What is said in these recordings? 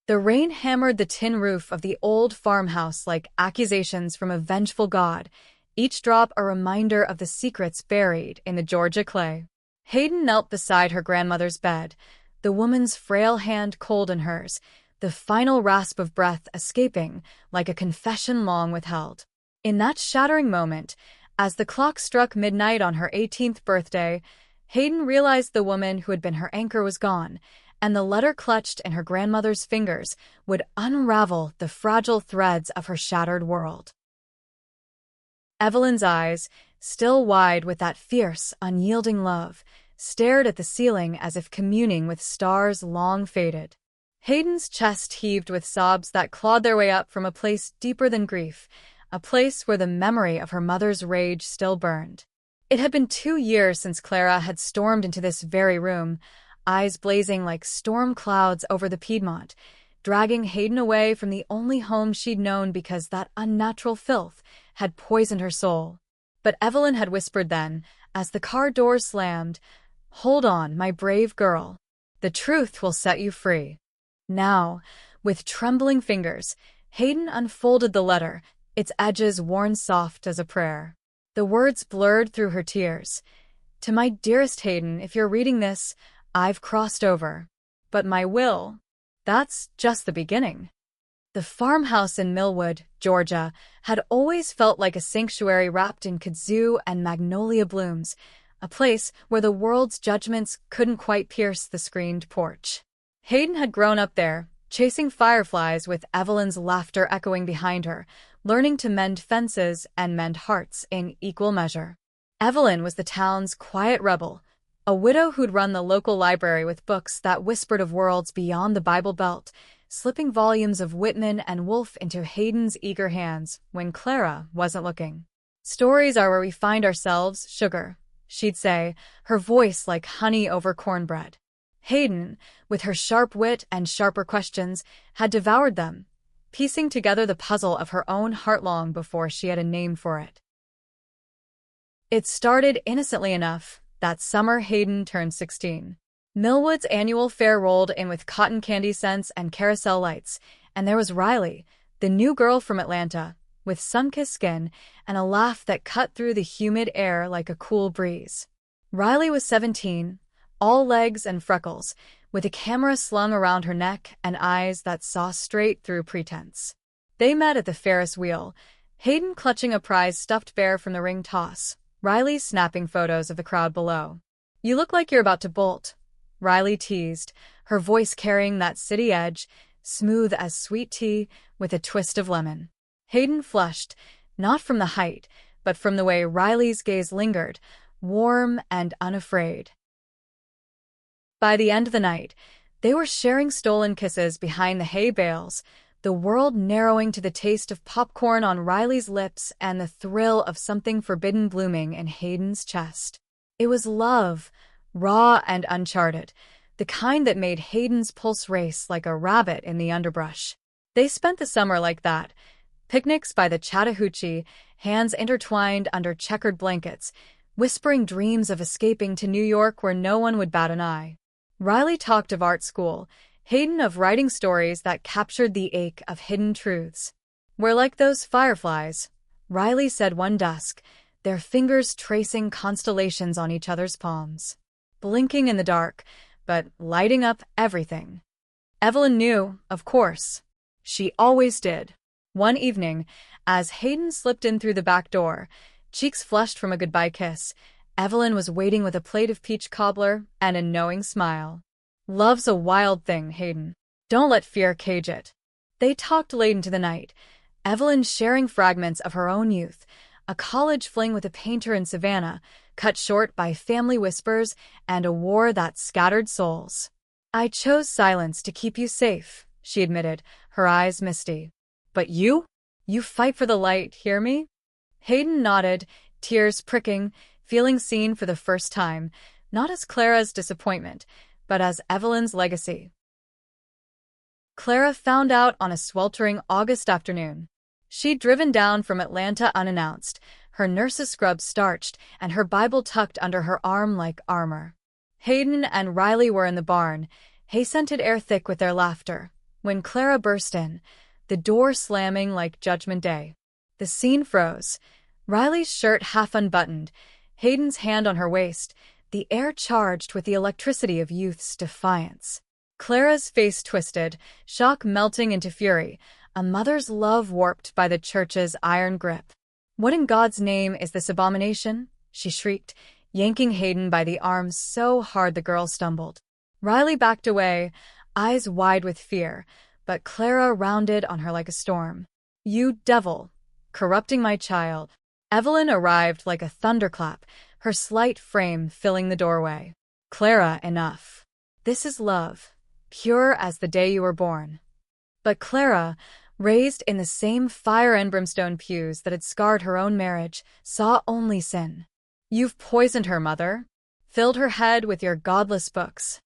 The rain hammered the tin roof of the old farmhouse like accusations from a vengeful god, each drop a reminder of the secrets buried in the Georgia clay. Hayden knelt beside her grandmother's bed, the woman's frail hand cold in hers, the final rasp of breath escaping like a confession long withheld. In that shattering moment, as the clock struck midnight on her 18th birthday, Hayden realized the woman who had been her anchor was gone, and the letter clutched in her grandmother's fingers would unravel the fragile threads of her shattered world. Evelyn's eyes, still wide with that fierce, unyielding love, stared at the ceiling as if communing with stars long faded. Hayden's chest heaved with sobs that clawed their way up from a place deeper than grief, a place where the memory of her mother's rage still burned. It had been 2 years since Clara had stormed into this very room, eyes blazing like storm clouds over the Piedmont, dragging Hayden away from the only home she'd known because that unnatural filth had poisoned her soul. But Evelyn had whispered then, as the car doors slammed, "Hold on, my brave girl. The truth will set you free." Now, with trembling fingers, Hayden unfolded the letter, its edges worn soft as a prayer. The words blurred through her tears. "To my dearest Hayden, if you're reading this, I've crossed over. But my will, that's just the beginning." The farmhouse in Millwood, Georgia, had always felt like a sanctuary wrapped in kudzu and magnolia blooms, a place where the world's judgments couldn't quite pierce the screened porch. Hayden had grown up there, chasing fireflies with Evelyn's laughter echoing behind her, learning to mend fences and mend hearts in equal measure. Evelyn was the town's quiet rebel, a widow who'd run the local library with books that whispered of worlds beyond the Bible Belt, slipping volumes of Whitman and Woolf into Hayden's eager hands when Clara wasn't looking. "Stories are where we find ourselves, sugar," she'd say, her voice like honey over cornbread. Hayden, with her sharp wit and sharper questions, had devoured them, piecing together the puzzle of her own heart long before she had a name for it. It started innocently enough. That summer Hayden turned 16. Millwood's annual fair rolled in with cotton candy scents and carousel lights, and there was Riley, the new girl from Atlanta, with sun-kissed skin and a laugh that cut through the humid air like a cool breeze. Riley was 17, all legs and freckles, with a camera slung around her neck and eyes that saw straight through pretense. They met at the Ferris wheel, Hayden clutching a prize stuffed bear from the ring toss, Riley snapping photos of the crowd below. "You look like you're about to bolt," Riley teased, her voice carrying that city edge, smooth as sweet tea with a twist of lemon. Hayden flushed, not from the height, but from the way Riley's gaze lingered, warm and unafraid. By the end of the night, they were sharing stolen kisses behind the hay bales, the world narrowing to the taste of popcorn on Riley's lips and the thrill of something forbidden blooming in Hayden's chest. It was love, raw and uncharted, the kind that made Hayden's pulse race like a rabbit in the underbrush. They spent the summer like that, picnics by the Chattahoochee, hands intertwined under checkered blankets, whispering dreams of escaping to New York where no one would bat an eye. Riley talked of art school, Hayden of writing stories that captured the ache of hidden truths. "We're like those fireflies," Riley said one dusk, their fingers tracing constellations on each other's palms. Blinking in the dark, but lighting up everything. Evelyn knew, of course. She always did. One evening, as Hayden slipped in through the back door, cheeks flushed from a goodbye kiss, Evelyn was waiting with a plate of peach cobbler and a knowing smile. "Love's a wild thing, Hayden. Don't let fear cage it." They talked late into the night, Evelyn sharing fragments of her own youth, a college fling with a painter in Savannah, cut short by family whispers and a war that scattered souls. "I chose silence to keep you safe," she admitted, her eyes misty. "But you? You fight for the light, hear me?" Hayden nodded, tears pricking, feeling seen for the first time, not as Clara's disappointment, but as Evelyn's legacy. Clara found out on a sweltering August afternoon. She'd driven down from Atlanta unannounced, her nurse's scrubs starched and her Bible tucked under her arm like armor. Hayden and Riley were in the barn, hay-scented air thick with their laughter, When Clara burst in, the door slamming like Judgment Day. The scene froze. Riley's shirt half unbuttoned, Hayden's hand on her waist, the air charged with the electricity of youth's defiance. Clara's face twisted, shock melting into fury, a mother's love warped by the church's iron grip. "What in God's name is this abomination?" she shrieked, yanking Hayden by the arm so hard the girl stumbled. Riley backed away, eyes wide with fear, but Clara rounded on her like a storm. "You devil! Corrupting my child." Evelyn arrived like a thunderclap, her slight frame filling the doorway. "Clara, enough. This is love, pure as the day you were born." But Clara, raised in the same fire and brimstone pews that had scarred her own marriage, saw only sin. "You've poisoned her, Mother. Filled her head with your godless books."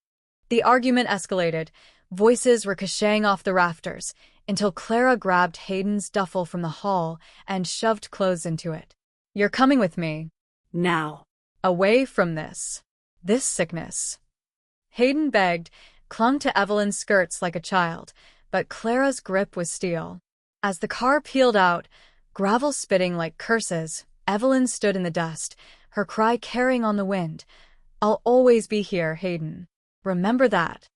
The argument escalated, voices ricocheting off the rafters, until Clara grabbed Hayden's duffel from the hall and shoved clothes into it. "You're coming with me. Now. Away from this sickness." Hayden begged, clung to Evelyn's skirts like a child, but Clara's grip was steel. As the car peeled out, gravel spitting like curses, Evelyn stood in the dust, her cry carrying on the wind. "I'll always be here, Hayden. Remember that."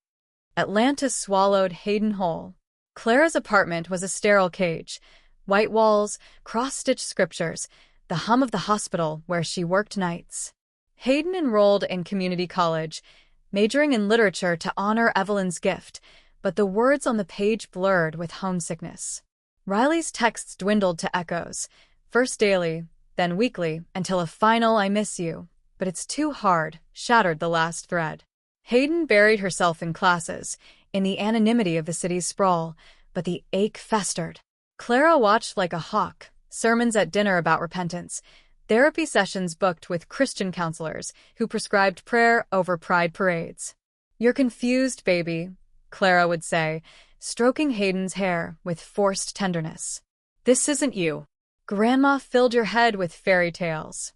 Atlanta swallowed Hayden whole. Clara's apartment was a sterile cage. White walls, cross-stitched scriptures, the hum of the hospital where she worked nights. Hayden enrolled in community college, majoring in literature to honor Evelyn's gift, but the words on the page blurred with homesickness. Riley's texts dwindled to echoes, first daily, then weekly, until a final "I miss you, but it's too hard" shattered the last thread. Hayden buried herself in classes, in the anonymity of the city's sprawl, but the ache festered. Clara watched like a hawk, sermons at dinner about repentance, therapy sessions booked with Christian counselors who prescribed prayer over pride parades. "You're confused, baby," Clara would say, stroking Hayden's hair with forced tenderness. "This isn't you. Grandma filled your head with fairy tales."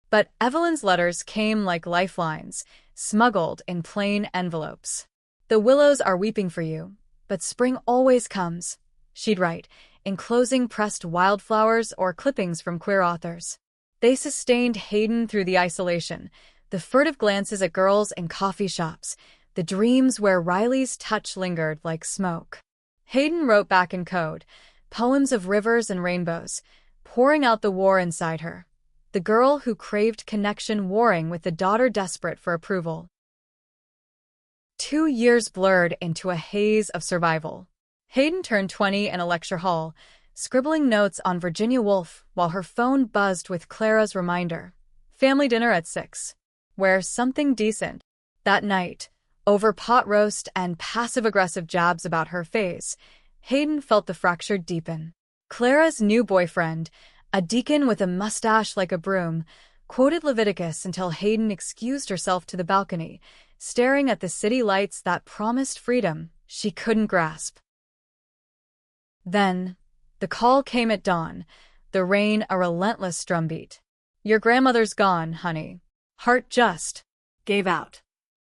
But Evelyn's letters came like lifelines, smuggled in plain envelopes. "The willows are weeping for you, but spring always comes," she'd write, enclosing pressed wildflowers or clippings from queer authors. They sustained Hayden through the isolation, the furtive glances at girls in coffee shops, the dreams where Riley's touch lingered like smoke. Hayden wrote back in code, poems of rivers and rainbows, pouring out the war inside her. The girl who craved connection warring with the daughter desperate for approval. 2 years blurred into a haze of survival. Hayden turned 20 in a lecture hall, scribbling notes on Virginia Woolf while her phone buzzed with Clara's reminder. Family dinner at 6. Wear something decent. That night, over pot roast and passive-aggressive jabs about her face, Hayden felt the fracture deepen. Clara's new boyfriend, a deacon with a mustache like a broom, quoted Leviticus until Hayden excused herself to the balcony, staring at the city lights that promised freedom she couldn't grasp. Then, the call came at dawn, the rain a relentless drumbeat. "Your grandmother's gone, honey. Heart just gave out."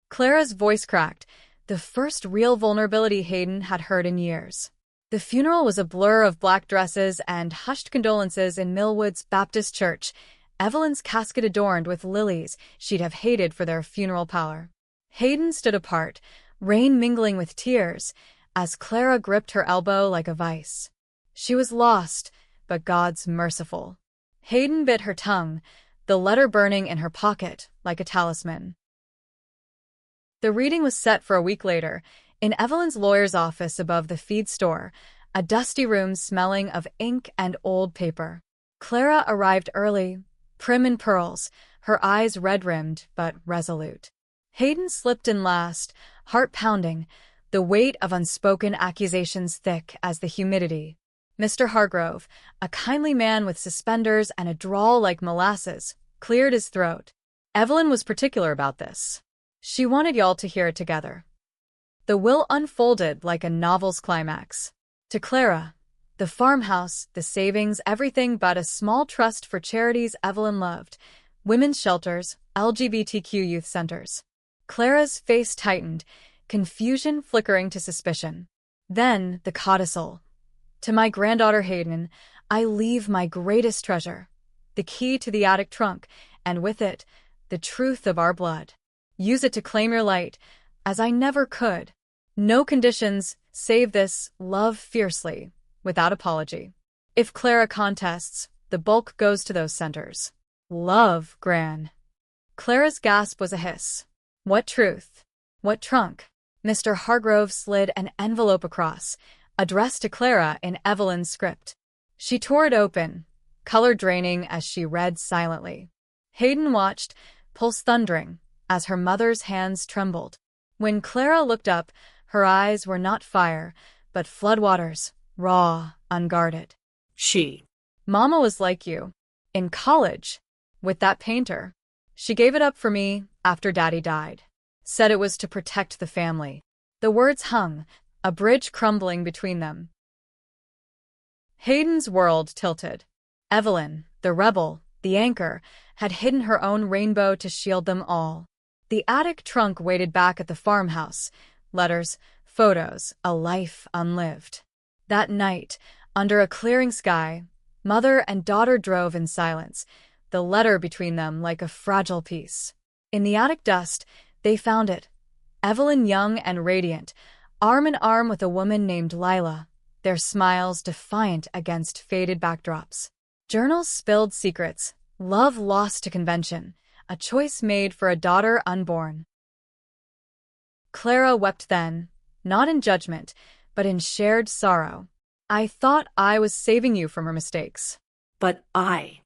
Clara's voice cracked, the first real vulnerability Hayden had heard in years. The funeral was a blur of black dresses and hushed condolences in Millwood's Baptist Church, Evelyn's casket adorned with lilies she'd have hated for their funeral pallor. Hayden stood apart, rain mingling with tears, as Clara gripped her elbow like a vice. She was lost, but God's merciful. Hayden bit her tongue, the letter burning in her pocket like a talisman. The reading was set for a week later, in Evelyn's lawyer's office above the feed store, a dusty room smelling of ink and old paper. Clara arrived early, prim in pearls, her eyes red-rimmed but resolute. Hayden slipped in last, heart pounding, the weight of unspoken accusations thick as the humidity. Mr. Hargrove, a kindly man with suspenders and a drawl like molasses, cleared his throat. Evelyn was particular about this. She wanted y'all to hear it together. The will unfolded like a novel's climax. To Clara, the farmhouse, the savings, everything but a small trust for charities Evelyn loved, women's shelters, LGBTQ youth centers. Clara's face tightened, confusion flickering to suspicion. Then the codicil. To my granddaughter Hayden, I leave my greatest treasure, the key to the attic trunk, and with it, the truth of our blood. Use it to claim your light, as I never could. No conditions, save this, love fiercely, without apology. If Clara contests, the bulk goes to those centers. Love, Gran. Clara's gasp was a hiss. What truth? What trunk? Mr. Hargrove slid an envelope across, addressed to Clara in Evelyn's script. She tore it open, color draining as she read silently. Hayden watched, pulse thundering, as her mother's hands trembled. When Clara looked up, her eyes were not fire, but floodwaters, raw, unguarded. Mama was like you. In college. With that painter. She gave it up for me after Daddy died. Said it was to protect the family. The words hung, a bridge crumbling between them. Hayden's world tilted. Evelyn, the rebel, the anchor, had hidden her own rainbow to shield them all. The attic trunk waited back at the farmhouse. Letters, photos, a life unlived. That night, under a clearing sky, mother and daughter drove in silence, the letter between them like a fragile piece. In the attic dust, they found it. Evelyn young and radiant, arm in arm with a woman named Lila, their smiles defiant against faded backdrops. Journals spilled secrets, love lost to convention, a choice made for a daughter unborn. Clara wept then, not in judgment, but in shared sorrow. I thought I was saving you from her mistakes. But I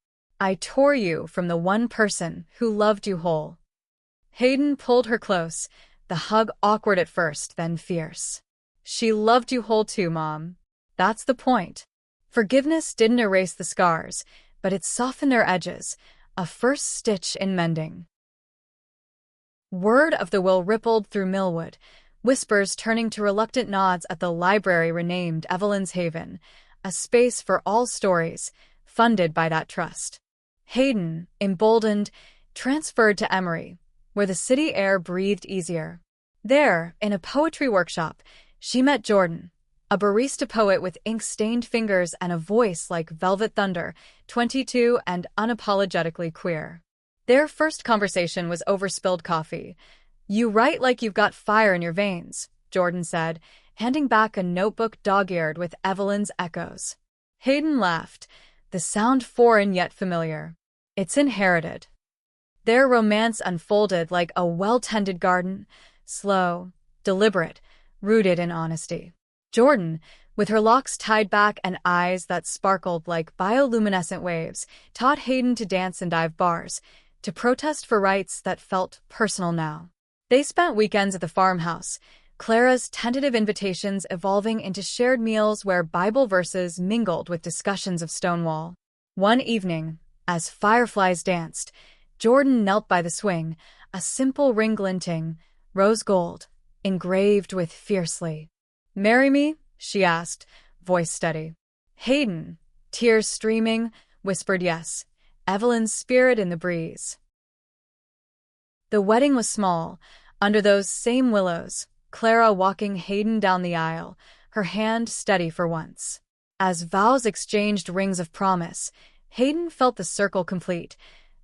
tore you from the one person who loved you whole. Hayden pulled her close, the hug awkward at first, then fierce. She loved you whole too, Mom. That's the point. Forgiveness didn't erase the scars, but it softened their edges, a first stitch in mending. Word of the will rippled through Millwood, whispers turning to reluctant nods at the library renamed Evelyn's Haven, a space for all stories, funded by that trust. Hayden, emboldened, transferred to Emory, where the city air breathed easier. There, in a poetry workshop, she met Jordan, a barista poet with ink-stained fingers and a voice like velvet thunder, 22 and unapologetically queer. Their first conversation was over spilled coffee. You write like you've got fire in your veins, Jordan said, handing back a notebook dog-eared with Evelyn's echoes. Hayden laughed, the sound foreign yet familiar. It's inherited. Their romance unfolded like a well-tended garden, slow, deliberate, rooted in honesty. Jordan, with her locks tied back and eyes that sparkled like bioluminescent waves, taught Hayden to dance in dive bars, to protest for rights that felt personal now. They spent weekends at the farmhouse, Clara's tentative invitations evolving into shared meals where Bible verses mingled with discussions of Stonewall. One evening, as fireflies danced, Jordan knelt by the swing, a simple ring glinting, rose gold, engraved with fiercely. "Marry me?" she asked, voice steady. Hayden, tears streaming, whispered yes, Evelyn's spirit in the breeze. The wedding was small, under those same willows, Clara walking Hayden down the aisle, her hand steady for once. As vows exchanged rings of promise, Hayden felt the circle complete,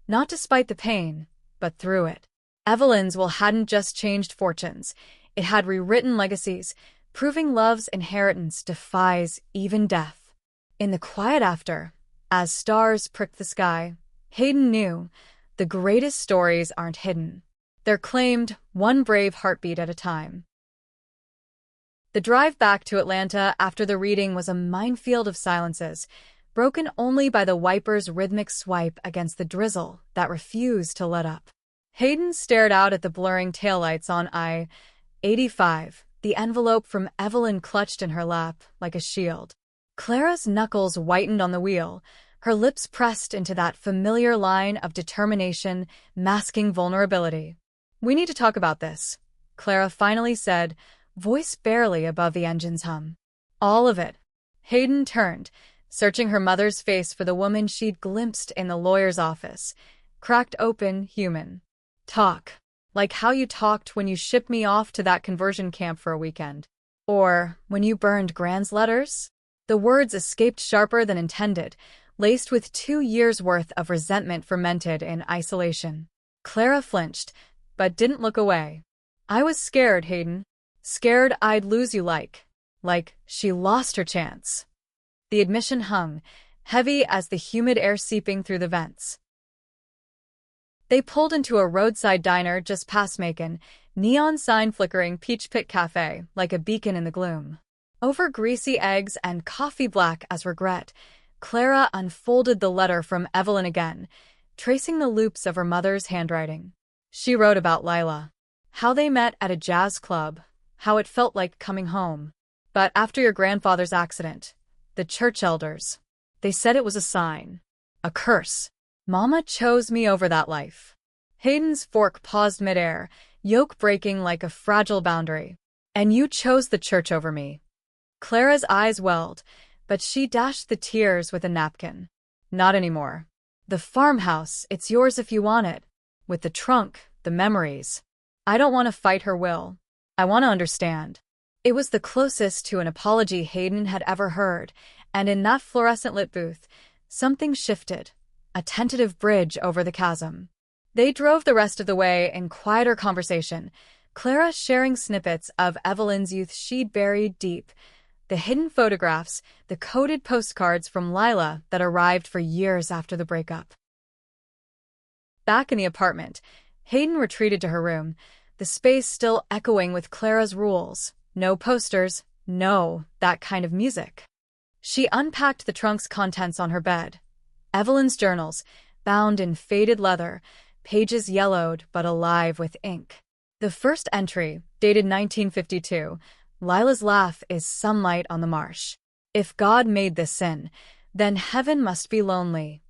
not despite the pain, but through it. Evelyn's will hadn't just changed fortunes, it had rewritten legacies, proving love's inheritance defies even death. In the quiet after, as stars pricked the sky, Hayden knew the greatest stories aren't hidden. They're claimed one brave heartbeat at a time. The drive back to Atlanta after the reading was a minefield of silences, broken only by the wiper's rhythmic swipe against the drizzle that refused to let up. Hayden stared out at the blurring taillights on I-85, the envelope from Evelyn clutched in her lap like a shield. Clara's knuckles whitened on the wheel, her lips pressed into that familiar line of determination masking vulnerability. "We need to talk about this," Clara finally said, voice barely above the engine's hum. "All of it." Hayden turned, searching her mother's face for the woman she'd glimpsed in the lawyer's office, cracked open, human. "Talk. Like how you talked when you shipped me off to that conversion camp for a weekend." Or when you burned Grand's letters? The words escaped sharper than intended, laced with 2 years' worth of resentment fermented in isolation. Clara flinched, but didn't look away. I was scared, Hayden. Scared I'd lose you like she lost her chance. The admission hung, heavy as the humid air seeping through the vents. They pulled into a roadside diner just past Macon, neon sign flickering Peach Pit Cafe like a beacon in the gloom. Over greasy eggs and coffee black as regret, Clara unfolded the letter from Evelyn again, tracing the loops of her mother's handwriting. She wrote about Lila. How they met at a jazz club, how it felt like coming home. But after your grandfather's accident, the church elders, they said it was a sign. A curse. Mama chose me over that life. Hayden's fork paused midair, yolk breaking like a fragile boundary. And you chose the church over me. Clara's eyes welled, but she dashed the tears with a napkin. Not anymore. The farmhouse, it's yours if you want it. With the trunk, the memories. I don't want to fight her will. I want to understand. It was the closest to an apology Hayden had ever heard, and in that fluorescent-lit booth, something shifted, a tentative bridge over the chasm. They drove the rest of the way in quieter conversation, Clara sharing snippets of Evelyn's youth she'd buried deep, the hidden photographs, the coded postcards from Lila that arrived for years after the breakup. Back in the apartment, Hayden retreated to her room, the space still echoing with Clara's rules. No posters, no that kind of music. She unpacked the trunk's contents on her bed. Evelyn's journals, bound in faded leather, pages yellowed but alive with ink. The first entry, dated 1952, Lila's laugh is sunlight on the marsh. If God made this sin, then heaven must be lonely.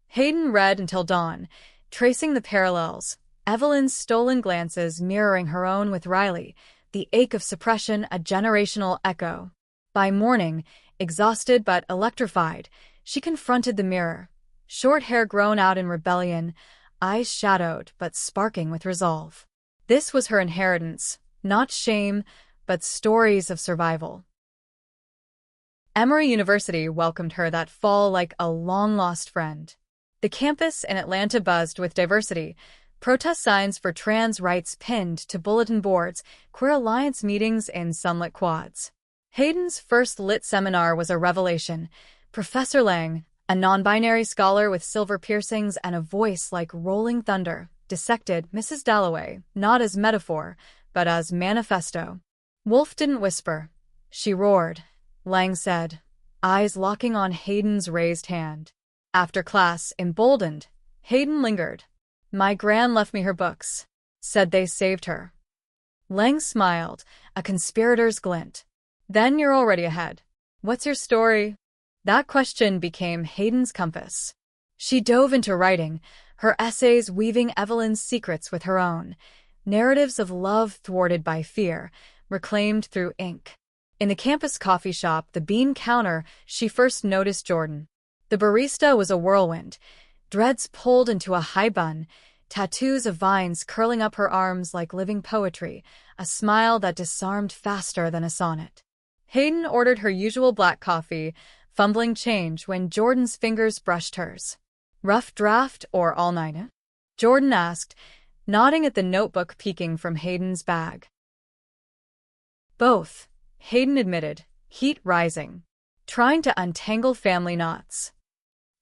Hayden read until dawn, tracing the parallels, Evelyn's stolen glances mirroring her own with Riley, the ache of suppression a generational echo. By morning, exhausted but electrified, she confronted the mirror, short hair grown out in rebellion, eyes shadowed but sparking with resolve. This was her inheritance, not shame, but stories of survival. Emory University welcomed her that fall like a long-lost friend. The campus in Atlanta buzzed with diversity, protest signs for trans rights pinned to bulletin boards, queer alliance meetings in sunlit quads. Hayden's first lit seminar was a revelation. Professor Lang, a non-binary scholar with silver piercings and a voice like rolling thunder, dissected Mrs. Dalloway, not as metaphor, but as manifesto. Wolf didn't whisper. She roared, Lang said, eyes locking on Hayden's raised hand. After class, emboldened, Hayden lingered. My gran left me her books. Said they saved her. Lang smiled, a conspirator's glint. Then you're already ahead. What's your story? That question became Hayden's compass. She dove into writing, her essays weaving Evelyn's secrets with her own, narratives of love thwarted by fear, reclaimed through ink. In the campus coffee shop, the bean counter, she first noticed Jordan. The barista was a whirlwind, dreads pulled into a high bun, tattoos of vines curling up her arms like living poetry, a smile that disarmed faster than a sonnet. Hayden ordered her usual black coffee, fumbling change when Jordan's fingers brushed hers. Rough draft or all-nighter? Jordan asked, nodding at the notebook peeking from Hayden's bag. Both, Hayden admitted, heat rising, trying to untangle family knots.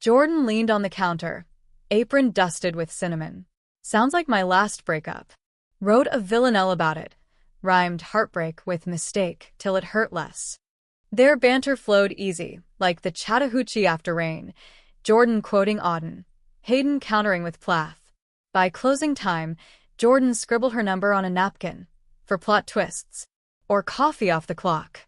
Jordan leaned on the counter, apron dusted with cinnamon. Sounds like my last breakup. Wrote a villanelle about it, rhymed heartbreak with mistake till it hurt less. Their banter flowed easy, like the Chattahoochee after rain, Jordan quoting Auden, Hayden countering with Plath. By closing time, Jordan scribbled her number on a napkin, for plot twists, or coffee off the clock.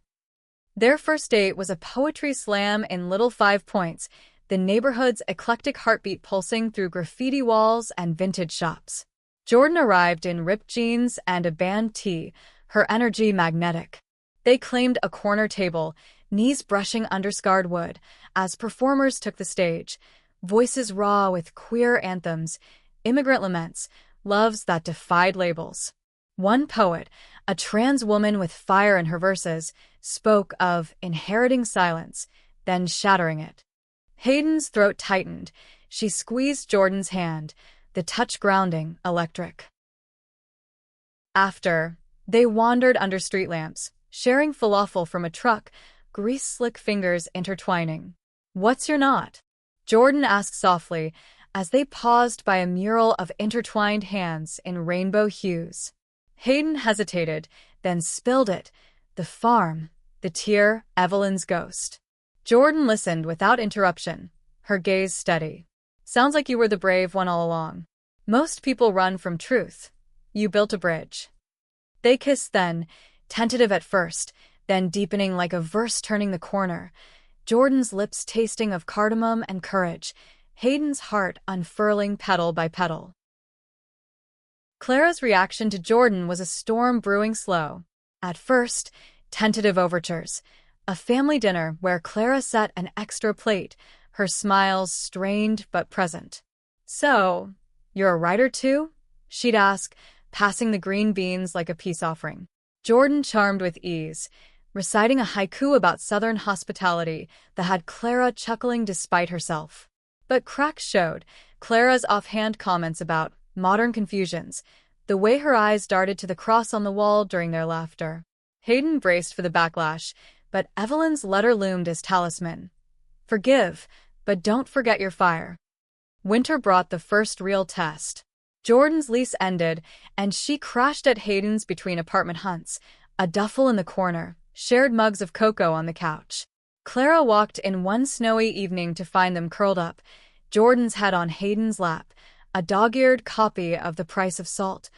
Their first date was a poetry slam in Little 5 Points, the neighborhood's eclectic heartbeat pulsing through graffiti walls and vintage shops. Jordan arrived in ripped jeans and a band tee, her energy magnetic. They claimed a corner table, knees brushing under-scarred wood, as performers took the stage, voices raw with queer anthems, immigrant laments, loves that defied labels. One poet, A trans woman with fire in her verses spoke of inheriting silence, then shattering it. Hayden's throat tightened. She squeezed Jordan's hand, the touch grounding, electric. After, they wandered under street lamps, sharing falafel from a truck, grease-slick fingers intertwining. "What's your knot?" Jordan asked softly, as they paused by a mural of intertwined hands in rainbow hues. Hayden hesitated, then spilled it. The farm, the tear, Evelyn's ghost. Jordan listened without interruption, her gaze steady. "Sounds like you were the brave one all along. Most people run from truth. You built a bridge." They kissed then, tentative at first, then deepening like a verse turning the corner. Jordan's lips tasting of cardamom and courage, Hayden's heart unfurling petal by petal. Clara's reaction to Jordan was a storm brewing slow. At first, tentative overtures. A family dinner where Clara set an extra plate, her smiles strained but present. "So, you're a writer too?" she'd ask, passing the green beans like a peace offering. Jordan charmed with ease, reciting a haiku about Southern hospitality that had Clara chuckling despite herself. But cracks showed, Clara's offhand comments about modern confusions, the way her eyes darted to the cross on the wall during their laughter. Hayden braced for the backlash, but Evelyn's letter loomed as talisman. "Forgive, but don't forget your fire." Winter brought the first real test. Jordan's lease ended, and she crashed at Hayden's between apartment hunts, a duffel in the corner, shared mugs of cocoa on the couch. Clara walked in one snowy evening to find them curled up, Jordan's head on Hayden's lap, a dog-eared copy of The Price of Salt,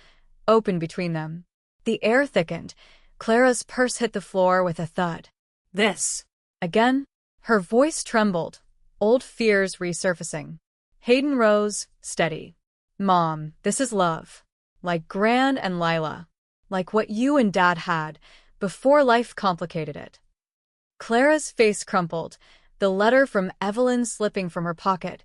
open between them. The air thickened. Clara's purse hit the floor with a thud. "This." Again, her voice trembled, old fears resurfacing. Hayden rose, steady. "Mom, this is love. Like Gran and Lila. Like what you and Dad had, before life complicated it." Clara's face crumpled, the letter from Evelyn slipping from her pocket,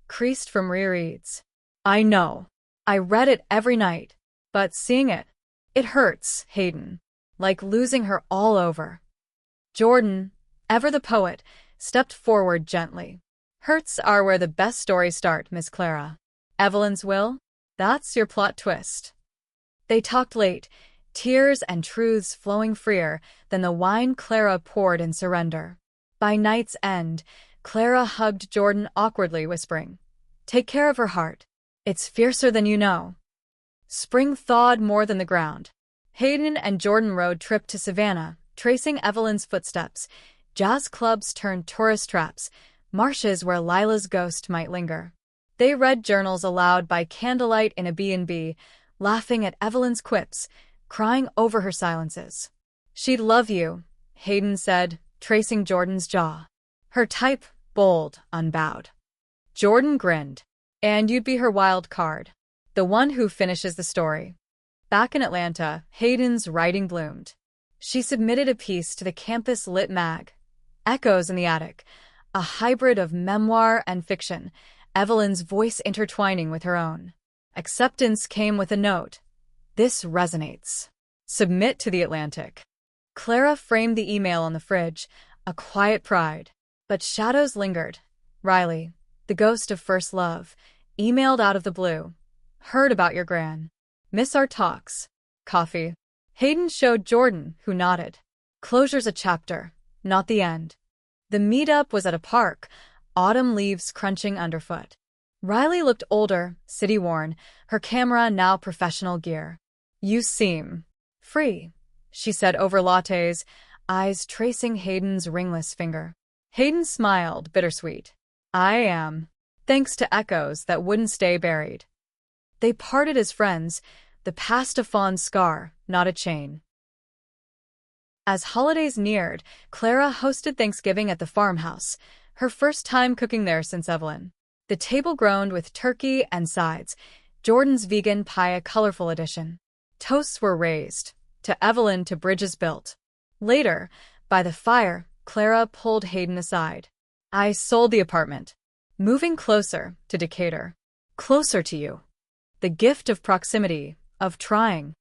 creased from rereads. "I know. I read it every night. But seeing it, it hurts, Hayden. Like losing her all over." Jordan, ever the poet, stepped forward gently. "Hurts are where the best stories start, Miss Clara. Evelyn's will? That's your plot twist." They talked late, tears and truths flowing freer than the wine Clara poured in surrender. By night's end, Clara hugged Jordan awkwardly, whispering, "Take care of her heart. It's fiercer than you know." Spring thawed more than the ground. Hayden and Jordan road tripped to Savannah, tracing Evelyn's footsteps. Jazz clubs turned tourist traps, marshes where Lila's ghost might linger. They read journals aloud by candlelight in a B&B, laughing at Evelyn's quips, crying over her silences. "She'd love you," Hayden said, tracing Jordan's jaw. Her type, bold, unbowed. Jordan grinned. "And you'd be her wild card. The one who finishes the story." Back in Atlanta, Hayden's writing bloomed. She submitted a piece to the campus lit mag. Echoes in the Attic, a hybrid of memoir and fiction, Evelyn's voice intertwining with her own. Acceptance came with a note. "This resonates. Submit to the Atlantic." Clara framed the email on the fridge, a quiet pride. But shadows lingered. Riley, the ghost of first love, emailed out of the blue. "Heard about your gran. Miss our talks. Coffee." Hayden showed Jordan, who nodded. "Closure's a chapter, not the end." The meetup was at a park, autumn leaves crunching underfoot. Riley looked older, city-worn, her camera now professional gear. "You seem free," she said over lattes, eyes tracing Hayden's ringless finger. Hayden smiled, bittersweet. "I am. Thanks to echoes that wouldn't stay buried." They parted as friends, the past a fond scar, not a chain. As holidays neared, Clara hosted Thanksgiving at the farmhouse, her first time cooking there since Evelyn. The table groaned with turkey and sides, Jordan's vegan pie a colorful addition. Toasts were raised, to Evelyn to bridges built. Later, by the fire, Clara pulled Hayden aside. "I sold the apartment. Moving closer to Decatur. Closer to you. The gift of proximity, of trying."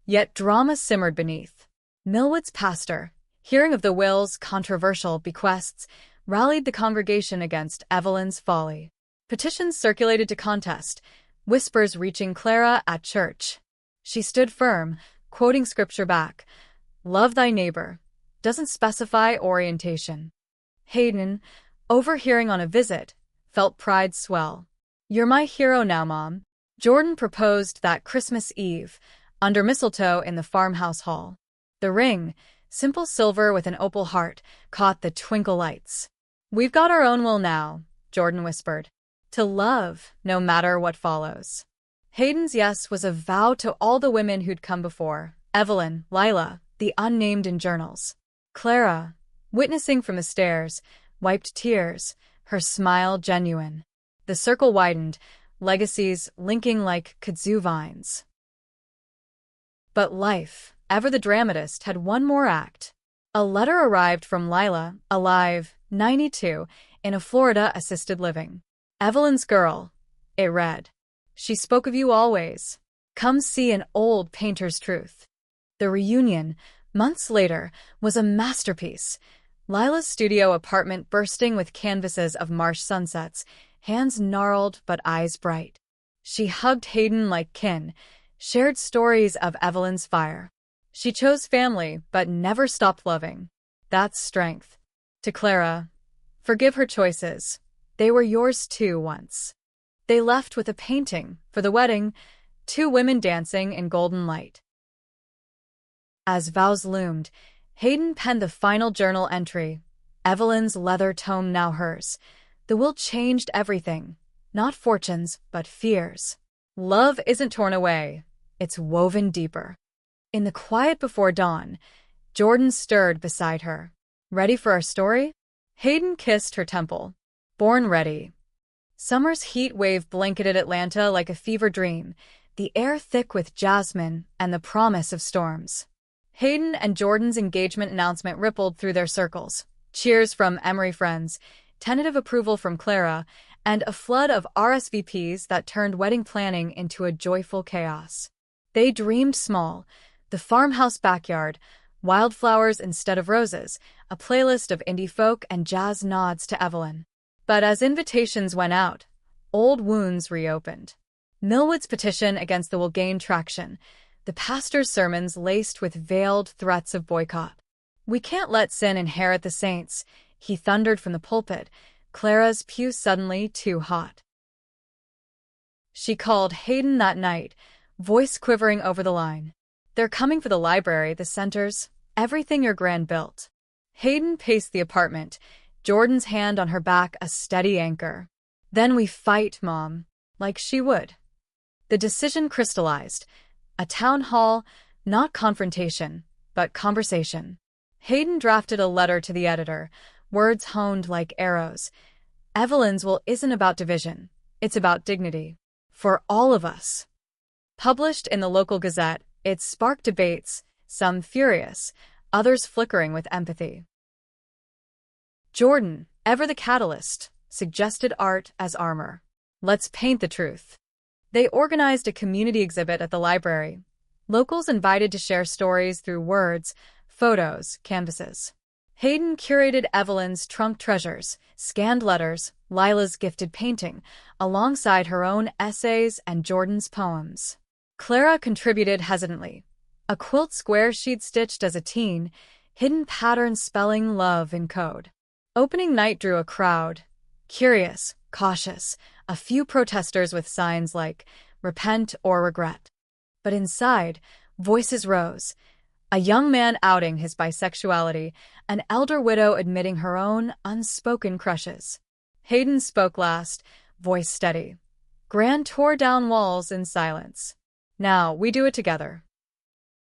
Yet drama simmered beneath. Millwood's pastor, hearing of the will's controversial bequests, rallied the congregation against Evelyn's folly. Petitions circulated to contest, whispers reaching Clara at church. She stood firm, quoting scripture back. Love thy neighbor. Doesn't specify orientation. Hayden, overhearing on a visit, felt pride swell. You're my hero now, Mom. Jordan proposed that Christmas Eve, under mistletoe in the farmhouse hall. The ring, simple silver with an opal heart, caught the twinkle lights. We've got our own will now, Jordan whispered. To love, no matter what follows. Hayden's yes was a vow to all the women who'd come before. Evelyn, Lila, the unnamed in journals. Clara, witnessing from the stairs, wiped tears, her smile genuine. The circle widened, legacies linking like kudzu vines. But life, ever the dramatist, had one more act. A letter arrived from Lila, alive, 92, in a Florida assisted living. Evelyn's girl, it read. She spoke of you always. Come see an old painter's truth. The reunion, months later, was a masterpiece. Lila's studio apartment bursting with canvases of marsh sunsets, hands gnarled but eyes bright. She hugged Hayden like kin, shared stories of Evelyn's fire. She chose family but never stopped loving. That's strength. To Clara, forgive her choices. They were yours too once. They left with a painting for the wedding, 2 women dancing in golden light. As vows loomed, Hayden penned the final journal entry. Evelyn's leather tome now hers. The will changed everything. Not fortunes, but fears. Love isn't torn away. It's woven deeper. In the quiet before dawn, Jordan stirred beside her. Ready for our story? Hayden kissed her temple. Born ready. Summer's heat wave blanketed Atlanta like a fever dream, the air thick with jasmine and the promise of storms. Hayden and Jordan's engagement announcement rippled through their circles. Cheers from Emory friends, tentative approval from Clara, and a flood of RSVPs that turned wedding planning into a joyful chaos. They dreamed small, the farmhouse backyard, wildflowers instead of roses, a playlist of indie folk and jazz nods to Evelyn. But as invitations went out, old wounds reopened. Millwood's petition against the will gained traction, the pastor's sermons laced with veiled threats of boycott. We can't let sin inherit the saints, he thundered from the pulpit, Clara's pew suddenly too hot. She called Hayden that night, voice quivering over the line. They're coming for the library, the centers, everything your grand built. Hayden paced the apartment, Jordan's hand on her back a steady anchor. Then we fight, Mom, like she would. The decision crystallized. A town hall, not confrontation, but conversation. Hayden drafted a letter to the editor, words honed like arrows. Evelyn's will isn't about division. It's about dignity. For all of us. Published in the local gazette, it sparked debates, some furious, others flickering with empathy. Jordan, ever the catalyst, suggested art as armor. Let's paint the truth. They organized a community exhibit at the library. Locals invited to share stories through words, photos, canvases. Hayden curated Evelyn's trunk treasures, scanned letters, Lila's gifted painting, alongside her own essays and Jordan's poems. Clara contributed hesitantly. A quilt square she'd stitched as a teen, hidden patterns spelling love in code. Opening night drew a crowd. Curious, cautious, a few protesters with signs like, repent or regret. But inside, voices rose. A young man outing his bisexuality, an elder widow admitting her own unspoken crushes. Hayden spoke last, voice steady. Gran tore down walls in silence. Now, we do it together.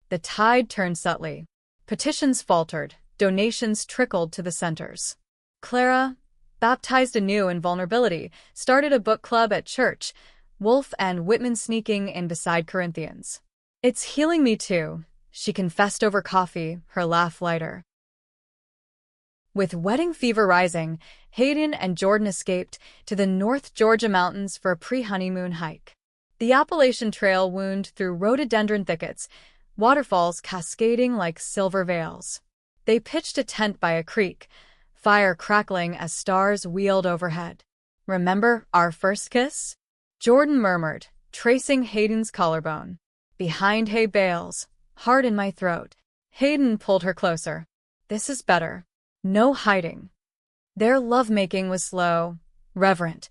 The tide turned subtly. Petitions faltered, donations trickled to the centers. Clara, baptized anew in vulnerability, started a book club at church, Wolfe and Whitman sneaking in beside Corinthians. It's healing me too, she confessed over coffee, her laugh lighter. With wedding fever rising, Hayden and Jordan escaped to the North Georgia mountains for a pre-honeymoon hike. The Appalachian Trail wound through rhododendron thickets, waterfalls cascading like silver veils. They pitched a tent by a creek, fire crackling as stars wheeled overhead. "Remember our first kiss?" Jordan murmured, tracing Hayden's collarbone. "Behind hay bales, heart in my throat." Hayden pulled her closer. "This is better. No hiding." Their lovemaking was slow, reverent,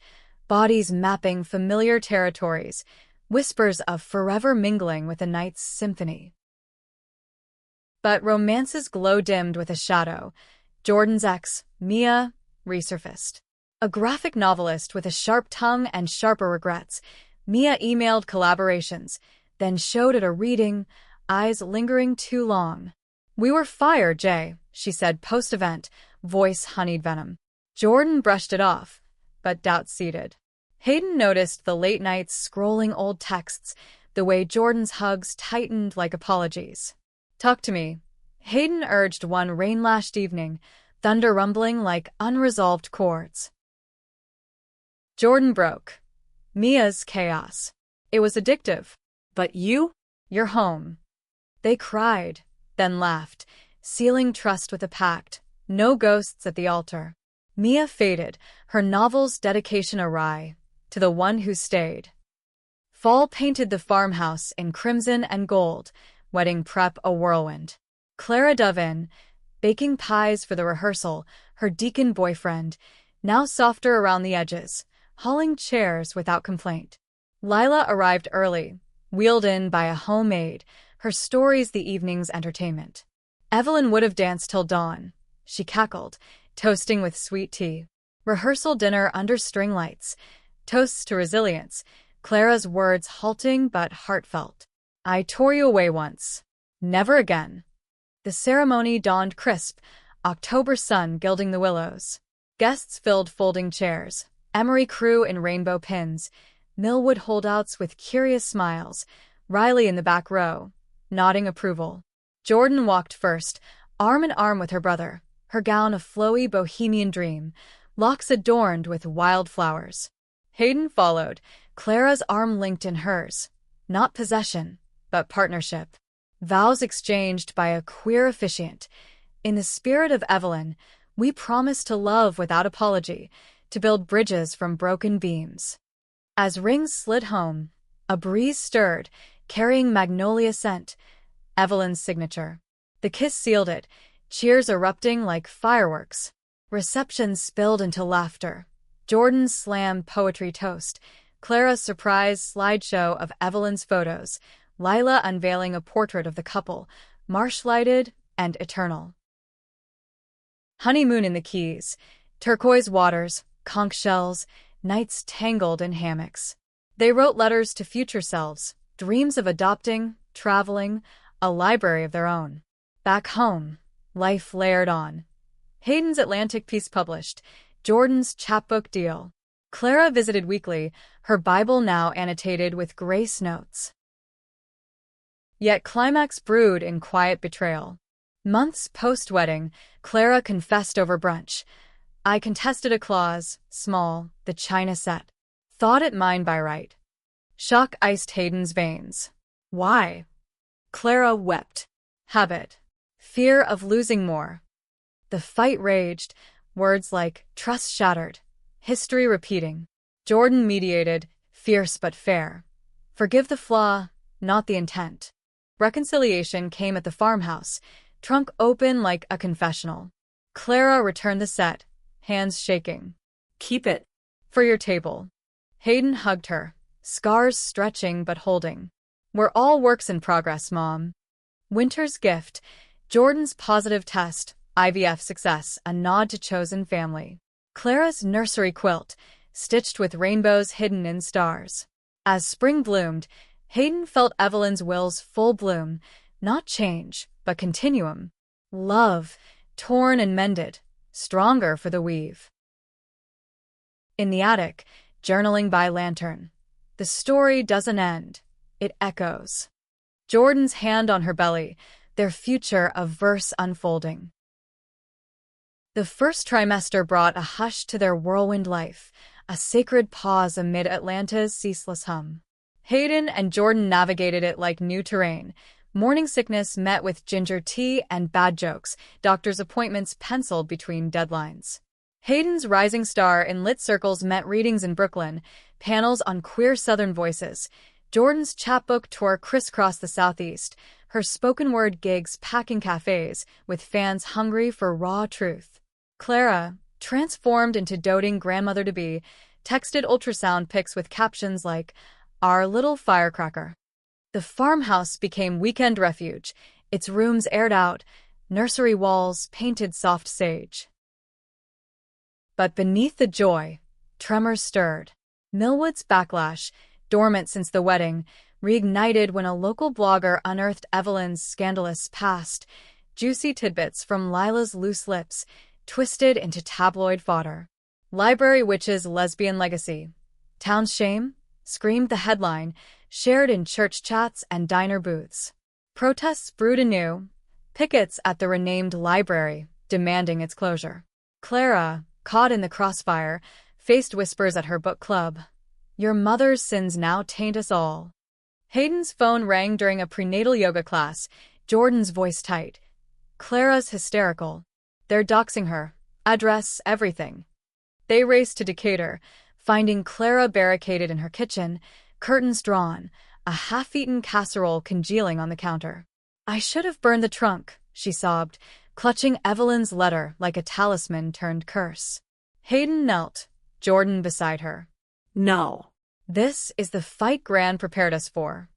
bodies mapping familiar territories, whispers of forever mingling with the night's symphony. But romance's glow dimmed with a shadow. Jordan's ex, Mia, resurfaced. A graphic novelist with a sharp tongue and sharper regrets, Mia emailed collaborations, then showed at a reading, eyes lingering too long. "We were fired, Jay," she said post-event, voice honeyed venom. Jordan brushed it off, but doubt seeded. Hayden noticed the late nights scrolling old texts, the way Jordan's hugs tightened like apologies. "Talk to me," Hayden urged one rain-lashed evening, thunder rumbling like unresolved chords. Jordan broke. Mia's chaos. It was addictive. "But you're home." They cried, then laughed, sealing trust with a pact. No ghosts at the altar. Mia faded, her novel's dedication awry, to the one who stayed. Fall painted the farmhouse in crimson and gold, wedding prep a whirlwind. Clara dove in, baking pies for the rehearsal, her deacon boyfriend, now softer around the edges, hauling chairs without complaint. Lila arrived early, wheeled in by a homemaid, her stories the evening's entertainment. Evelyn would have danced till dawn, she cackled, toasting with sweet tea. Rehearsal dinner under string lights, toasts to resilience, Clara's words halting but heartfelt. "I tore you away once. Never again." The ceremony dawned crisp, October sun gilding the willows. Guests filled folding chairs, Emery crew in rainbow pins, Millwood holdouts with curious smiles, Riley in the back row, nodding approval. Jordan walked first, arm in arm with her brother, her gown a flowy bohemian dream, locks adorned with wildflowers. Hayden followed, Clara's arm linked in hers. Not possession, but partnership. Vows exchanged by a queer officiant. In the spirit of Evelyn, we promise to love without apology, to build bridges from broken beams. As rings slid home, a breeze stirred, carrying magnolia scent, Evelyn's signature. The kiss sealed it, cheers erupting like fireworks. Reception spilled into laughter. Jordan's slam poetry toast, Clara's surprise slideshow of Evelyn's photos, Lila unveiling a portrait of the couple, marsh-lighted and eternal. Honeymoon in the Keys, turquoise waters, conch shells, nights tangled in hammocks. They wrote letters to future selves, dreams of adopting, traveling, a library of their own. Back home, life layered on. Hayden's Atlantic piece published, Jordan's chapbook deal. Clara visited weekly, her Bible now annotated with grace notes. Yet climax brewed in quiet betrayal. Months post-wedding, Clara confessed over brunch. "I contested a clause, small, the china set. Thought it mine by right." Shock iced Hayden's veins. "Why?" Clara wept. Habit. Fear of losing more. The fight raged, words like trust shattered, history repeating. Jordan mediated, fierce but fair. Forgive the flaw, not the intent. Reconciliation came at the farmhouse, trunk open like a confessional. Clara returned the set, hands shaking. "Keep it. For your table." Hayden hugged her, scars stretching but holding. "We're all works in progress, Mom." Winter's gift, Jordan's positive test, IVF success, a nod to chosen family. Clara's nursery quilt, stitched with rainbows hidden in stars. As spring bloomed, Hayden felt Evelyn's will's full bloom, not change, but continuum. Love, torn and mended, stronger for the weave. In the attic, journaling by lantern. The story doesn't end, it echoes. Jordan's hand on her belly, their future of verse unfolding. The first trimester brought a hush to their whirlwind life, a sacred pause amid Atlanta's ceaseless hum. Hayden and Jordan navigated it like new terrain, Morning sickness met with ginger tea and bad jokes, doctor's appointments penciled between deadlines. Hayden's rising star in lit circles meant readings in Brooklyn, panels on queer Southern voices. Jordan's chapbook tour crisscrossed the Southeast, her spoken-word gigs packing cafes with fans hungry for raw truth. Clara, transformed into doting grandmother-to-be, texted ultrasound pics with captions like, "Our little firecracker." The farmhouse became weekend refuge, its rooms aired out, nursery walls painted soft sage. But beneath the joy, tremors stirred. Millwood's backlash, dormant since the wedding, reignited when a local blogger unearthed Evelyn's scandalous past, juicy tidbits from Lila's loose lips, twisted into tabloid fodder. Library witch's lesbian legacy. Town's shame? Screamed the headline, shared in church chats and diner booths. Protests brewed anew, pickets at the renamed library, demanding its closure. Clara, caught in the crossfire, faced whispers at her book club. "Your mother's sins now taint us all." Hayden's phone rang during a prenatal yoga class, Jordan's voice tight. Clara's hysterical. "They're doxing her. Address, everything." They raced to Decatur, finding Clara barricaded in her kitchen, curtains drawn, a half-eaten casserole congealing on the counter. "I should have burned the trunk," she sobbed, clutching Evelyn's letter like a talisman turned curse. Hayden knelt, Jordan beside her. "No. This is the fight Gran prepared us for."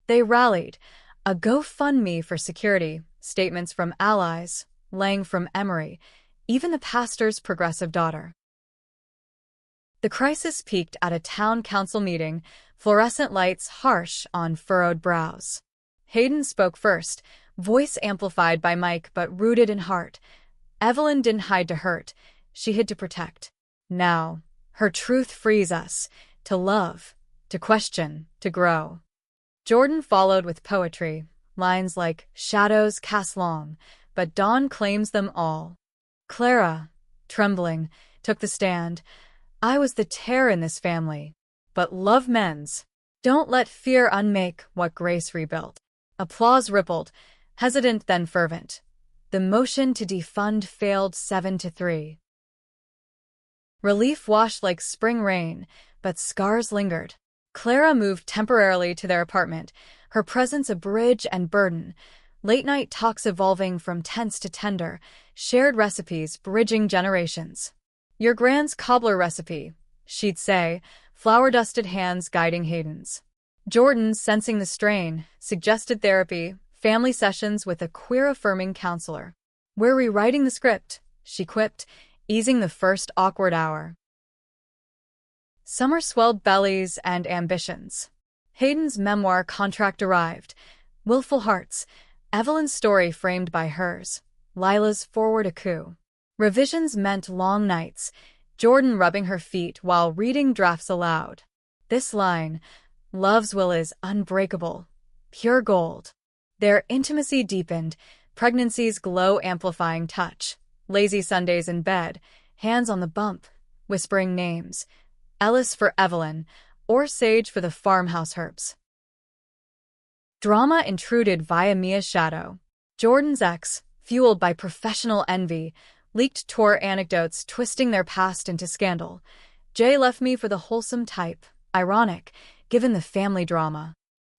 They rallied, a GoFundMe for security, statements from allies, Lang from Emory, even the pastor's progressive daughter. The crisis peaked at a town council meeting, fluorescent lights harsh on furrowed brows. Hayden spoke first, voice amplified by mic but rooted in heart. Evelyn didn't hide to hurt, she hid to protect. Now, her truth frees us, to love, to question, to grow. Jordan followed with poetry, lines like, "Shadows cast long, but dawn claims them all." Clara, trembling, took the stand. "I was the tear in this family, but love mends. Don't let fear unmake what grace rebuilt." Applause rippled, hesitant then fervent. The motion to defund failed 7-3. Relief washed like spring rain, but scars lingered. Clara moved temporarily to their apartment, her presence a bridge and burden, late-night talks evolving from tense to tender, shared recipes bridging generations. "Your Gran's cobbler recipe," she'd say, flour-dusted hands guiding Hayden's. Jordan, sensing the strain, suggested therapy, family sessions with a queer-affirming counselor. "We're rewriting the script," she quipped, easing the first awkward hour. Summer swelled bellies and ambitions. Hayden's memoir contract arrived. Willful Hearts, Evelyn's story framed by hers, Lila's forward a coup. Revisions meant long nights, Jordan rubbing her feet while reading drafts aloud. This line, "Love's will is unbreakable, pure gold." Their intimacy deepened, pregnancy's glow-amplifying touch, lazy Sundays in bed, hands on the bump, whispering names, Ellis for Evelyn, or Sage for the farmhouse herbs. Drama intruded via Mia's shadow. Jordan's ex, fueled by professional envy, leaked tour anecdotes twisting their past into scandal. Jay left me for the wholesome type, ironic, given the family drama.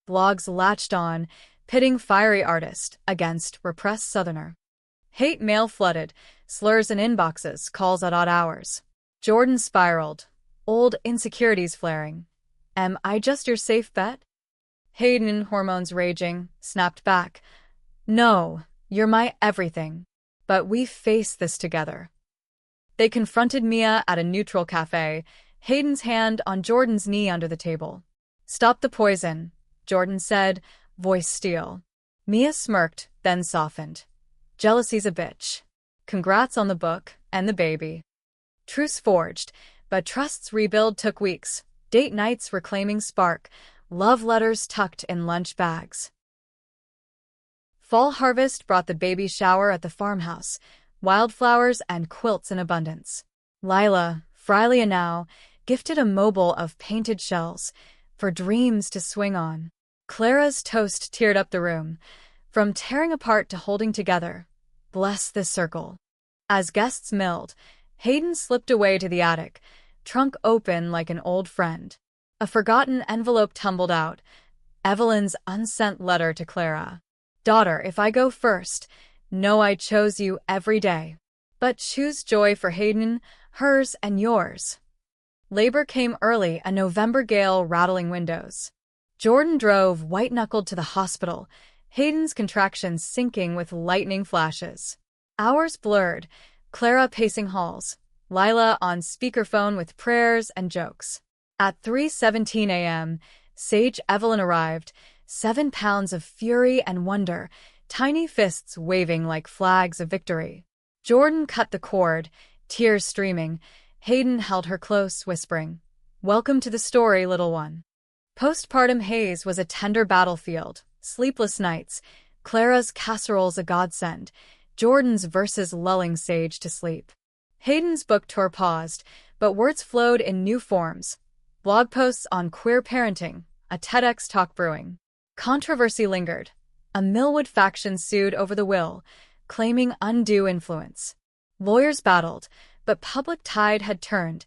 Blogs latched on, pitting fiery artist against repressed Southerner. Hate mail flooded, slurs in inboxes, calls at odd hours. Jordan spiraled, old insecurities flaring. "Am I just your safe bet?" Hayden, hormones raging, snapped back. "No, you're my everything. But we face this together." They confronted Mia at a neutral cafe, Hayden's hand on Jordan's knee under the table. "Stop the poison," Jordan said, voice steel. Mia smirked, then softened. "Jealousy's a bitch. Congrats on the book and the baby." Truce forged, but trust's rebuild took weeks. Date nights reclaiming spark, love letters tucked in lunch bags. Fall harvest brought the baby shower at the farmhouse, wildflowers and quilts in abundance. Lila, Frylia now, gifted a mobile of painted shells for dreams to swing on. Clara's toast teared up the room. From tearing apart to holding together. Bless this circle. As guests milled, Hayden slipped away to the attic, trunk open like an old friend. A forgotten envelope tumbled out. Evelyn's unsent letter to Clara. Daughter, if I go first, know I chose you every day. But choose joy for Hayden, hers and yours. Labor came early, a November gale rattling windows. Jordan drove white-knuckled to the hospital, Hayden's contractions syncing with lightning flashes. Hours blurred, Clara pacing halls, Lila on speakerphone with prayers and jokes. At 3:17 a.m., Sage Evelyn arrived, 7 pounds of fury and wonder, tiny fists waving like flags of victory. Jordan cut the cord, tears streaming. Hayden held her close, whispering, "Welcome to the story, little one." Postpartum haze was a tender battlefield. Sleepless nights, Clara's casseroles a godsend, Jordan's verses lulling Sage to sleep. Hayden's book tour paused, but words flowed in new forms. Blog posts on queer parenting, a TEDx talk brewing. Controversy lingered. A Millwood faction sued over the will, claiming undue influence. Lawyers battled, but public tide had turned,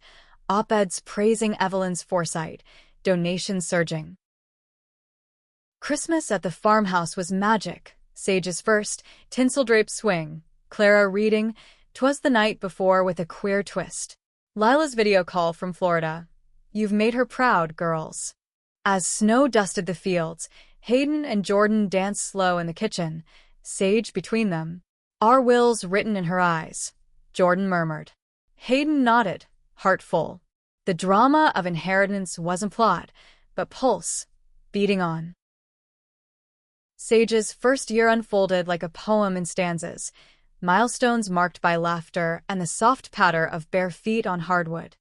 op-eds praising Evelyn's foresight, donations surging. Christmas at the farmhouse was magic. Sage's first, tinsel-draped swing. Clara reading, "'Twas the Night Before" with a queer twist. Lila's video call from Florida. "You've made her proud, girls." As snow dusted the fields, Hayden and Jordan danced slow in the kitchen, Sage between them. "Our wills written in her eyes," Jordan murmured. Hayden nodded, heart full. The drama of inheritance wasn't plot, but pulse, beating on. Sage's first year unfolded like a poem in stanzas, milestones marked by laughter and the soft patter of bare feet on hardwood.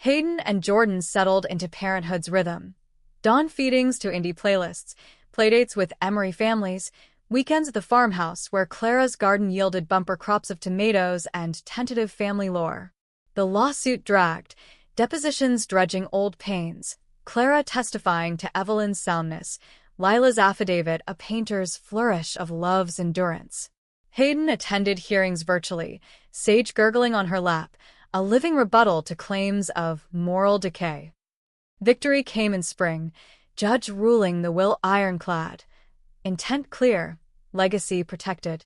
Hayden and Jordan settled into parenthood's rhythm. Dawn feedings to indie playlists, playdates with Emery families, weekends at the farmhouse where Clara's garden yielded bumper crops of tomatoes and tentative family lore. The lawsuit dragged, depositions dredging old pains, Clara testifying to Evelyn's soundness, Lila's affidavit a painter's flourish of love's endurance. Hayden attended hearings virtually, Sage gurgling on her lap, a living rebuttal to claims of moral decay. Victory came in spring, judge ruling the will ironclad. Intent clear, legacy protected.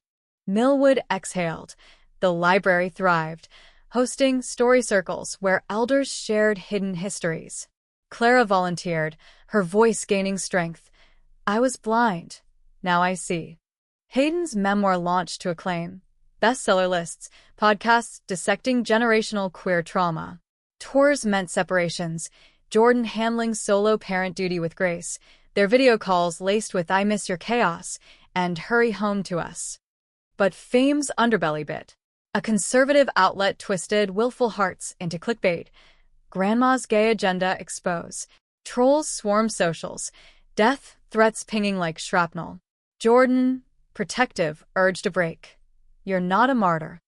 Millwood exhaled. The library thrived, hosting story circles where elders shared hidden histories. Clara volunteered, her voice gaining strength. "I was blind. Now I see." Hayden's memoir launched to acclaim. Bestseller lists, podcasts dissecting generational queer trauma. Tours meant separations, Jordan handling solo parent duty with grace, their video calls laced with "I miss your chaos" and "hurry home to us." But fame's underbelly bit. A conservative outlet twisted willful hearts into clickbait. Grandma's gay agenda expose. Trolls swarm socials. Death threats pinging like shrapnel. Jordan, protective, urged a break. "You're not a martyr."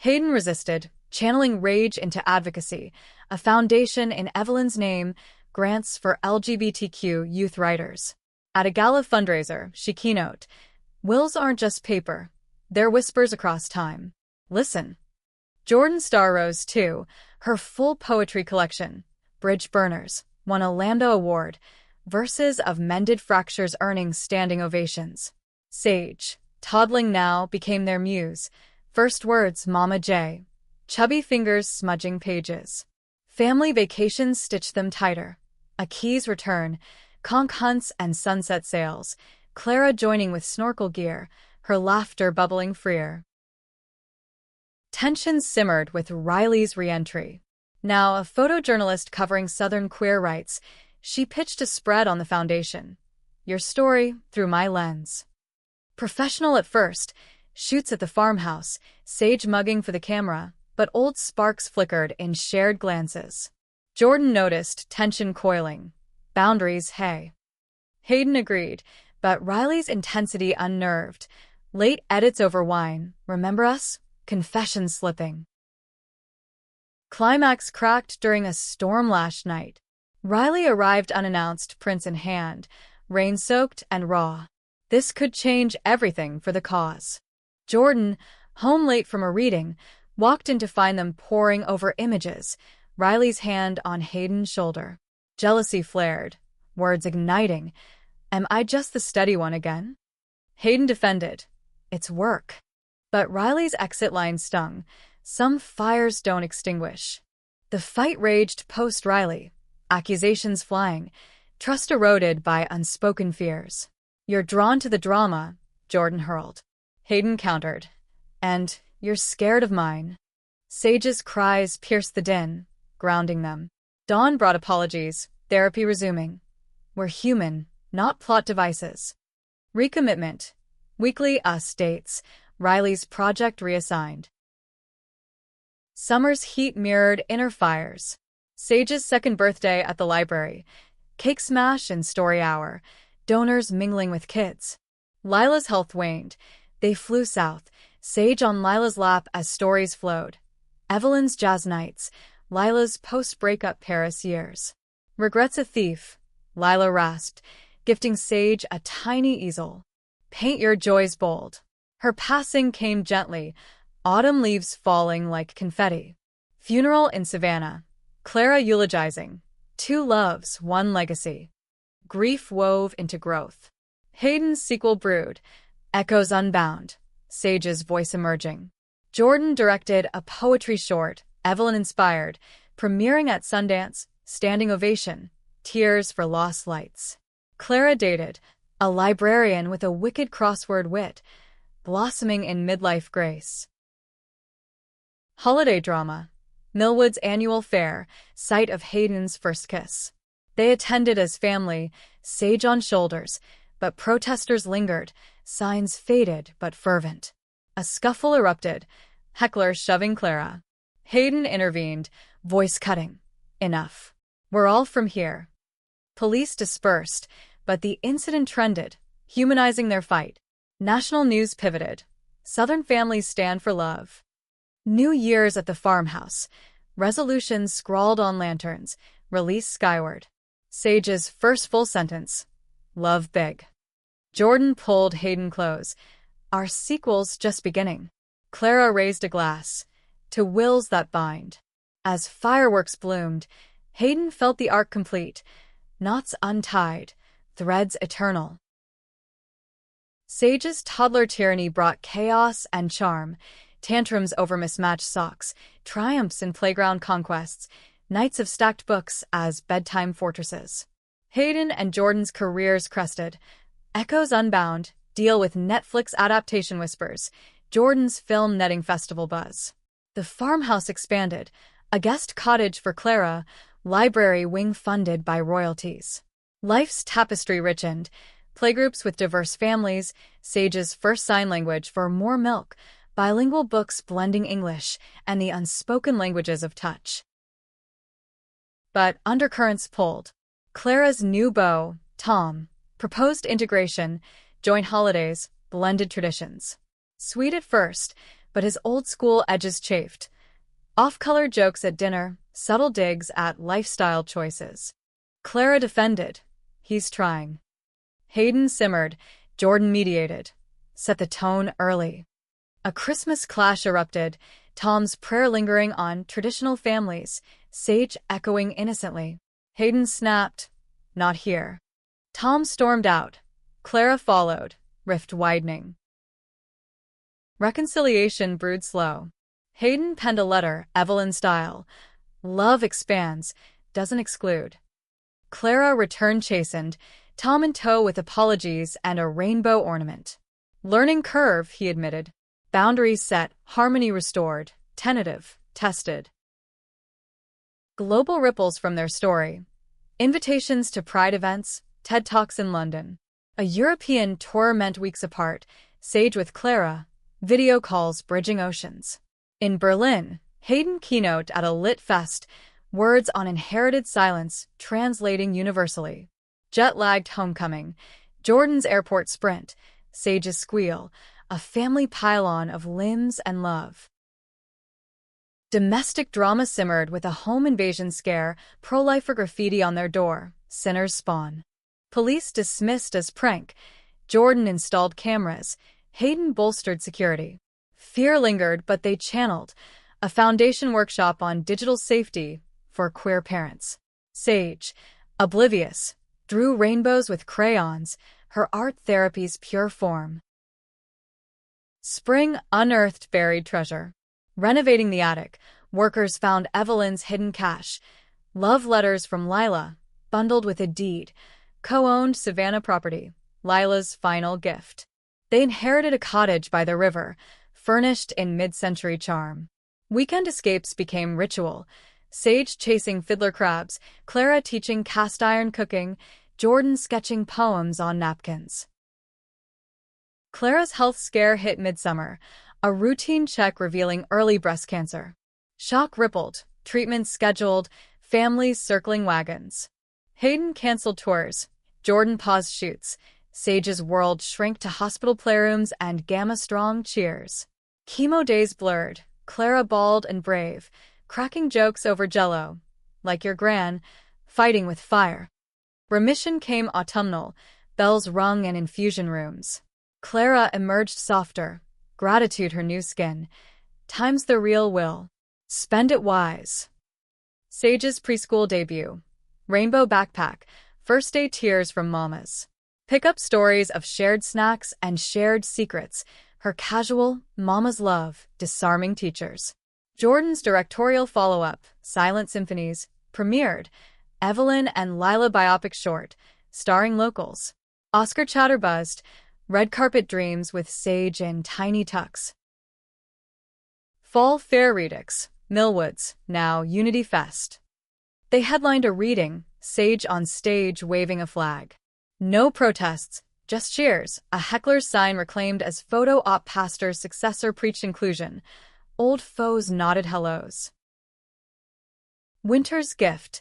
Hayden resisted, channeling rage into advocacy, a foundation in Evelyn's name, grants for LGBTQ youth writers. At a gala fundraiser, she keynote, "Wills aren't just paper. They're whispers across time. Listen." Jordan's star rose too, her full poetry collection, Bridge Burners, won a Lambda Award, verses of mended fractures earning standing ovations. Sage, toddling now, became their muse, first words Mama J, chubby fingers smudging pages. Family vacations stitched them tighter. A Keys return, conch hunts and sunset sails, Clara joining with snorkel gear, her laughter bubbling freer. Tension simmered with Riley's re-entry. Now a photojournalist covering Southern queer rights, she pitched a spread on the foundation. "Your story through my lens." Professional at first, shoots at the farmhouse, Sage mugging for the camera, but old sparks flickered in shared glances. Jordan noticed tension coiling. Boundaries, hey. Hayden agreed, but Riley's intensity unnerved. Late edits over wine, remember us? Confessions slipping. Climax cracked during a storm last night. Riley arrived unannounced, prints in hand, rain-soaked and raw. This could change everything for the cause. Jordan, home late from a reading, walked in to find them poring over images, Riley's hand on Hayden's shoulder. Jealousy flared, words igniting. "Am I just the steady one again?" Hayden defended. "It's work." But Riley's exit line stung. "Some fires don't extinguish." The fight raged post-Riley, accusations flying, trust eroded by unspoken fears. "You're drawn to the drama," Jordan hurled. Hayden countered. "And you're scared of mine." Sage's cries pierced the din, grounding them. Dawn brought apologies, therapy resuming. "We're human, not plot devices." Recommitment. Weekly US dates. Riley's project reassigned. Summer's heat mirrored inner fires. Sage's second birthday at the library. Cake smash and story hour. Donors mingling with kids. Lila's health waned. They flew south, Sage on Lila's lap as stories flowed. Evelyn's jazz nights. Lila's post-breakup Paris years. Regrets a thief. Lila rasped, gifting Sage a tiny easel. "Paint your joys bold." Her passing came gently, autumn leaves falling like confetti. Funeral in Savannah. Clara eulogizing. Two loves, one legacy. Grief wove into growth. Hayden's sequel brewed. Echoes unbound. Sage's voice emerging. Jordan directed a poetry short, Evelyn inspired, premiering at Sundance, standing ovation, tears for lost lights. Clara dated, a librarian with a wicked crossword wit, blossoming in midlife grace. Holiday drama. Millwood's annual fair, site of Hayden's first kiss. They attended as family, Sage on shoulders, but protesters lingered, signs faded but fervent. A scuffle erupted, heckler shoving Clara. Hayden intervened, voice cutting. "Enough. We're all from here." Police dispersed, but the incident trended, humanizing their fight. National news pivoted. Southern families stand for love. New Year's at the farmhouse. Resolutions scrawled on lanterns, released skyward. Sage's first full sentence. "Love big." Jordan pulled Hayden close. "Our sequel's just beginning." Clara raised a glass. "To wills that bind." As fireworks bloomed, Hayden felt the arc complete. Knots untied, threads eternal. Sage's toddler tyranny brought chaos and charm. Tantrums over mismatched socks, triumphs in playground conquests, nights of stacked books as bedtime fortresses. Hayden and Jordan's careers crested. Echoes unbound, deal with Netflix adaptation whispers. Jordan's film netting festival buzz. The farmhouse expanded, a guest cottage for Clara, library wing funded by royalties. Life's tapestry richened, playgroups with diverse families, Sage's first sign language for more milk, bilingual books blending English and the unspoken languages of touch. But undercurrents pulled. Clara's new beau, Tom, proposed integration, joint holidays, blended traditions. Sweet at first, but his old-school edges chafed. Off-color jokes at dinner, subtle digs at lifestyle choices. Clara defended. "He's trying." Hayden simmered. Jordan mediated. Set the tone early. A Christmas clash erupted, Tom's prayer lingering on traditional families, Sage echoing innocently. Hayden snapped. "Not here." Tom stormed out. Clara followed, rift widening. Reconciliation brewed slow. Hayden penned a letter, Evelyn style. Love expands, doesn't exclude. Clara returned chastened, Tom in tow with apologies and a rainbow ornament. Learning curve, he admitted. Boundaries set, harmony restored, tentative, tested. Global ripples from their story. Invitations to Pride events, TED Talks in London. A European tour meant weeks apart, Sage with Clara, video calls bridging oceans. In Berlin, Hayden keynote at a lit fest, words on inherited silence translating universally. Jet-lagged homecoming, Jordan's airport sprint, Sage's squeal, a family pylon of limbs and love. Domestic drama simmered with a home invasion scare, pro-lifer graffiti on their door, sinners spawn. Police dismissed as prank. Jordan installed cameras. Hayden bolstered security. Fear lingered, but they channeled a foundation workshop on digital safety for queer parents. Sage, oblivious, drew rainbows with crayons, her art therapy's pure form. Spring unearthed buried treasure. Renovating the attic, workers found Evelyn's hidden cache. Love letters from Lila, bundled with a deed. Co-owned Savannah property, Lila's final gift. They inherited a cottage by the river, furnished in mid-century charm. Weekend escapes became ritual. Sage chasing fiddler crabs, Clara teaching cast-iron cooking, Jordan sketching poems on napkins. Clara's health scare hit midsummer, a routine check revealing early breast cancer. Shock rippled, treatments scheduled, families circling wagons. Hayden canceled tours. Jordan paused shoots. Sage's world shrank to hospital playrooms and gamma-strong cheers. Chemo days blurred. Clara bald and brave, cracking jokes over Jell-O. Like your gran, fighting with fire. Remission came autumnal. Bells rung in infusion rooms. Clara emerged softer. Gratitude her new skin. Time's the real will. Spend it wise. Sage's preschool debut. Rainbow backpack. First day tears from mamas. Pick-up stories of shared snacks and shared secrets. Her casual, mama's love, disarming teachers. Jordan's directorial follow-up, Silent Symphonies, premiered. Evelyn and Lila biopic short, starring locals. Oscar chatter buzzed. Red carpet dreams with Sage in tiny tucks. Fall Fair Redux, Millwoods, now Unity Fest. They headlined a reading, Sage on stage waving a flag. No protests, just cheers. A heckler's sign reclaimed as photo op pastor's successor preached inclusion. Old foes nodded hellos. Winter's gift.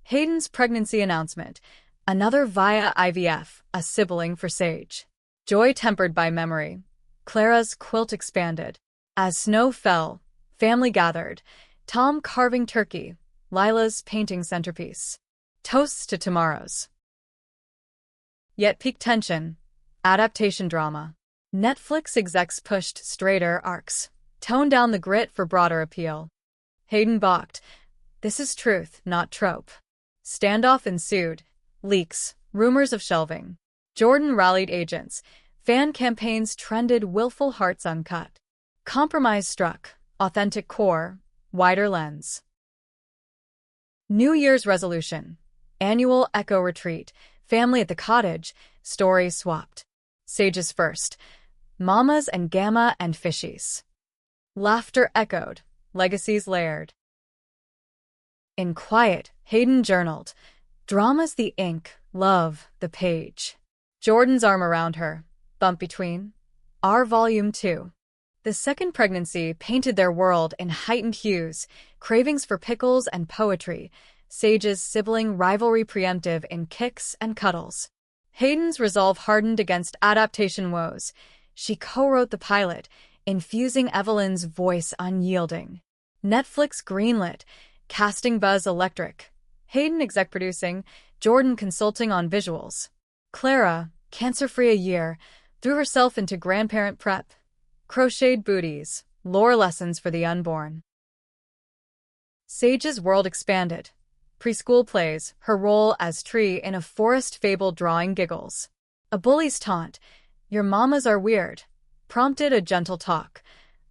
Hayden's pregnancy announcement. Another via IVF, a sibling for Sage. Joy tempered by memory. Clara's quilt expanded. As snow fell, family gathered. Tom carving turkey. Lila's painting centerpiece. Toasts to tomorrows. Yet peak tension. Adaptation drama. Netflix execs pushed straighter arcs. Toned down the grit for broader appeal. Hayden balked. This is truth, not trope. Standoff ensued. Leaks. Rumors of shelving. Jordan rallied agents. Fan campaigns trended willful hearts uncut. Compromise struck. Authentic core. Wider lens. New Year's resolution. Annual echo retreat. Family at the cottage. Stories swapped. Sages first. Mamas and gamma and fishies. Laughter echoed. Legacies layered. In quiet, Hayden journaled. Drama's the ink, love, the page. Jordan's arm around her. Bump between. Our Volume 2. The second pregnancy painted their world in heightened hues, cravings for pickles and poetry, Sage's sibling rivalry preemptive in kicks and cuddles. Hayden's resolve hardened against adaptation woes. She co-wrote the pilot, infusing Evelyn's voice unyielding. Netflix greenlit, casting buzz electric. Hayden exec producing, Jordan consulting on visuals. Clara, cancer-free a year, threw herself into grandparent prep. Crocheted booties, lore lessons for the unborn. Sage's world expanded. Preschool plays, her role as Tree in a forest fable drawing giggles. A bully's taunt, your mamas are weird, prompted a gentle talk.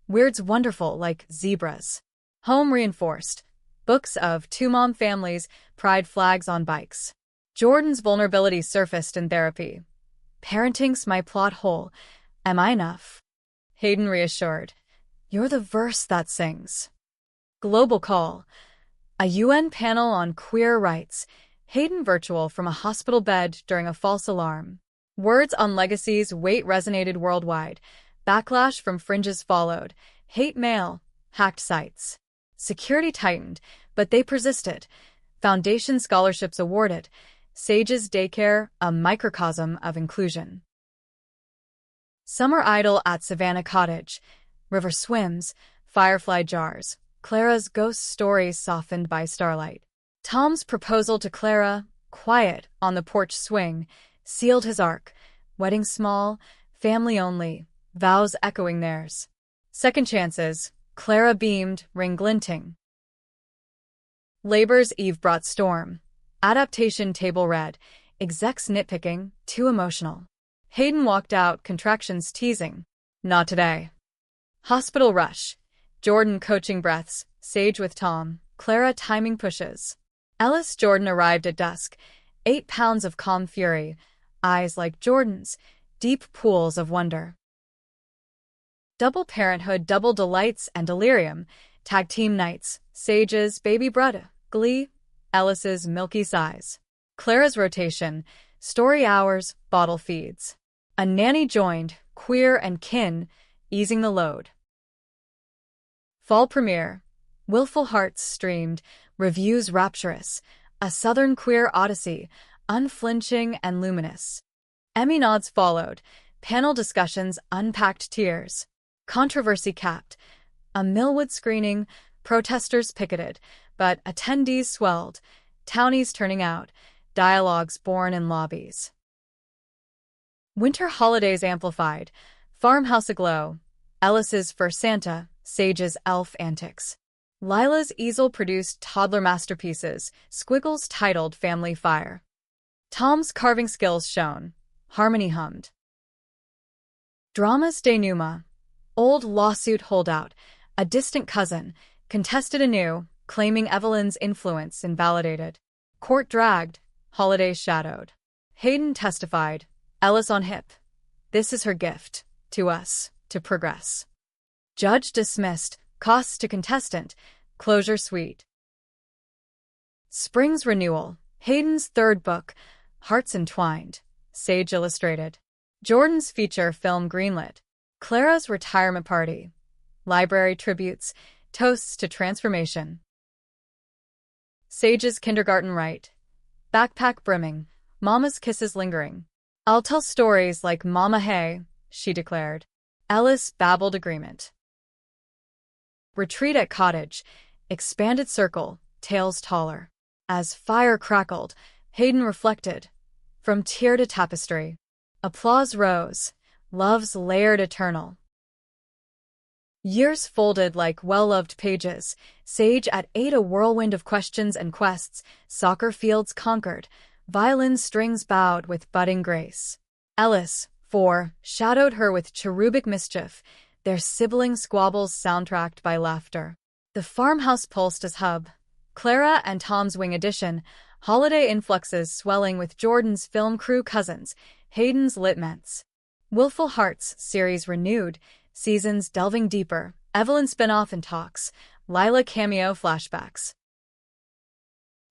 Weird's wonderful like zebras. Home reinforced. Books of two-mom families, pride flags on bikes. Jordan's vulnerability surfaced in therapy. Parenting's my plot hole. Am I enough? Hayden reassured. You're the verse that sings. Global call. A UN panel on queer rights. Hayden virtual from a hospital bed during a false alarm. Words on legacies weight resonated worldwide. Backlash from fringes followed. Hate mail. Hacked sites. Security tightened, but they persisted. Foundation scholarships awarded. Sage's daycare, a microcosm of inclusion. Summer idyll at Savannah Cottage. River swims, firefly jars. Clara's ghost stories softened by starlight. Tom's proposal to Clara, quiet on the porch swing, sealed his arc. Wedding small, family only, vows echoing theirs. Second chances, Clara beamed, ring glinting. Labor's Eve brought storm. Adaptation table read, execs nitpicking, too emotional. Hayden walked out, contractions teasing. Not today. Hospital rush. Jordan coaching breaths, Sage with Tom, Clara timing pushes. Ellis Jordan arrived at dusk, 8 pounds of calm fury, eyes like Jordan's, deep pools of wonder. Double parenthood, double delights and delirium, tag team nights, Sage's baby brother, glee, Ellis's milky sighs. Clara's rotation, story hours, bottle feeds. A nanny joined, queer and kin, easing the load. Fall premiere. Willful Hearts streamed, reviews rapturous, a southern queer odyssey, unflinching and luminous. Emmy nods followed, panel discussions, unpacked tears. Controversy capped. A Millwood screening, protesters picketed, but attendees swelled, townies turning out, dialogues born in lobbies. Winter holidays amplified, farmhouse aglow, Ellis's for Santa, Sage's elf antics. Lila's easel produced toddler masterpieces, squiggles titled Family Fire. Tom's carving skills shone, harmony hummed. Drama's denouement. Old lawsuit holdout, a distant cousin, contested anew, claiming Evelyn's influence invalidated. Court dragged, holidays shadowed. Hayden testified, Ellis on hip. This is her gift, to us, to progress. Judge dismissed, costs to contestant, closure sweet. Spring's renewal. Hayden's third book, Hearts Entwined, Sage illustrated. Jordan's feature film greenlit. Clara's retirement party. Library tributes, toasts to transformation. Sage's kindergarten rite. Backpack brimming, Mama's kisses lingering. I'll tell stories like Mama Hey, she declared. Ellis babbled agreement. Retreat at cottage. Expanded circle, tales taller. As fire crackled, Hayden reflected. From tear to tapestry. Applause rose. Love's layered eternal. Years folded like well-loved pages. Sage at 8, a whirlwind of questions and quests. Soccer fields conquered. Violin strings bowed with budding grace. Ellis, 4, shadowed her with cherubic mischief, their sibling squabbles soundtracked by laughter. The farmhouse pulsed as hub. Clara and Tom's wing edition, holiday influxes swelling with Jordan's film crew cousins, Hayden's litments. Willful Hearts series renewed, seasons delving deeper, Evelyn spin-off in talks, Lila cameo flashbacks.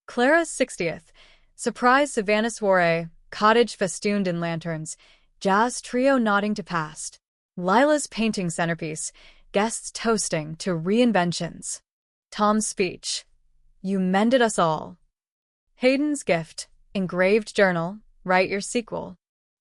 Clara's 60th, surprise Savannah soiree, cottage festooned in lanterns, jazz trio nodding to past. Lila's painting centerpiece, guests toasting to reinventions. Tom's speech, you mended us all. Hayden's gift, engraved journal, write your sequel.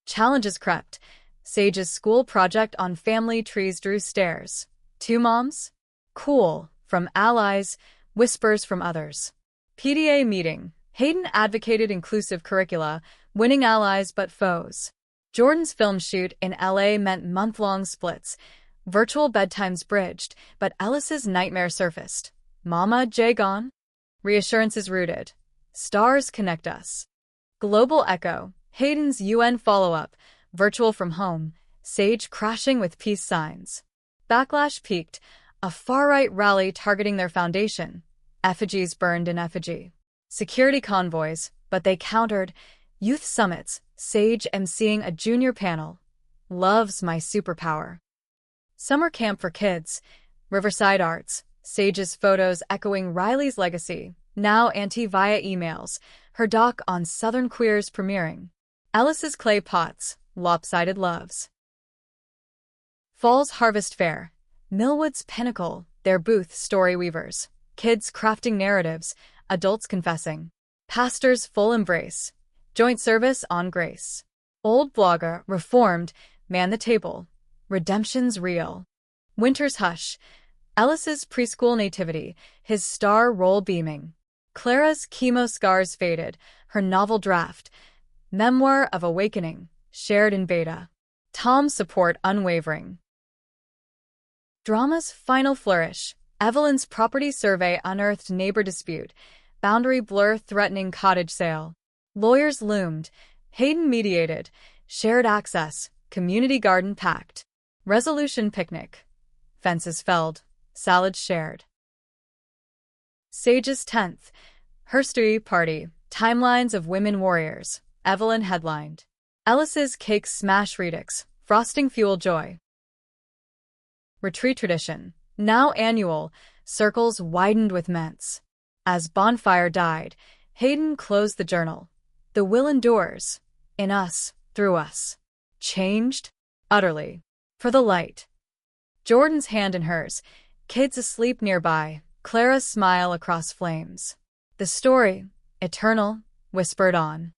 Challenges crept. Sage's school project on family trees drew stares. 2 moms? Cool, from allies, whispers from others. PDA meeting. Hayden advocated inclusive curricula, winning allies but foes. Jordan's film shoot in LA meant month-long splits. Virtual bedtimes bridged, but Ellis's nightmare surfaced. Mama J gone? Reassurances rooted. Stars connect us. Global echo. Hayden's UN follow-up. Virtual from home. Sage crashing with peace signs. Backlash peaked. A far-right rally targeting their foundation. Effigies burned in effigy. Security convoys, but they countered. Youth summits. Sage emceeing a junior panel. Love's my superpower. Summer camp for kids. Riverside Arts. Sage's photos echoing Riley's legacy. Now auntie via emails. Her doc on Southern queers premiering. Ellis's clay pots. Lopsided loves. Fall's harvest fair. Millwood's pinnacle. Their booth story weavers. Kids crafting narratives. Adults confessing. Pastors full embrace. Joint service on grace. Old blogger, reformed, man the table. Redemption's real. Winter's hush. Ellis's preschool nativity, his star role beaming. Clara's chemo scars faded, her novel draft, Memoir of Awakening, shared in beta. Tom's support unwavering. Drama's final flourish. Evelyn's property survey unearthed neighbor dispute, boundary blur threatening cottage sale. Lawyers loomed, Hayden mediated, shared access, community garden packed. Resolution picnic. Fences felled, salads shared. Sage's 10th. Herstory party, timelines of women warriors, Evelyn headlined. Ellis's cake smash redux, frosting fuel joy. Retreat tradition, now annual, circles widened with ments. As bonfire died, Hayden closed the journal. The will endures, in us, through us. Changed? Utterly. For the light. Jordan's hand in hers, kids asleep nearby, Clara's smile across flames. The story, eternal, whispered on.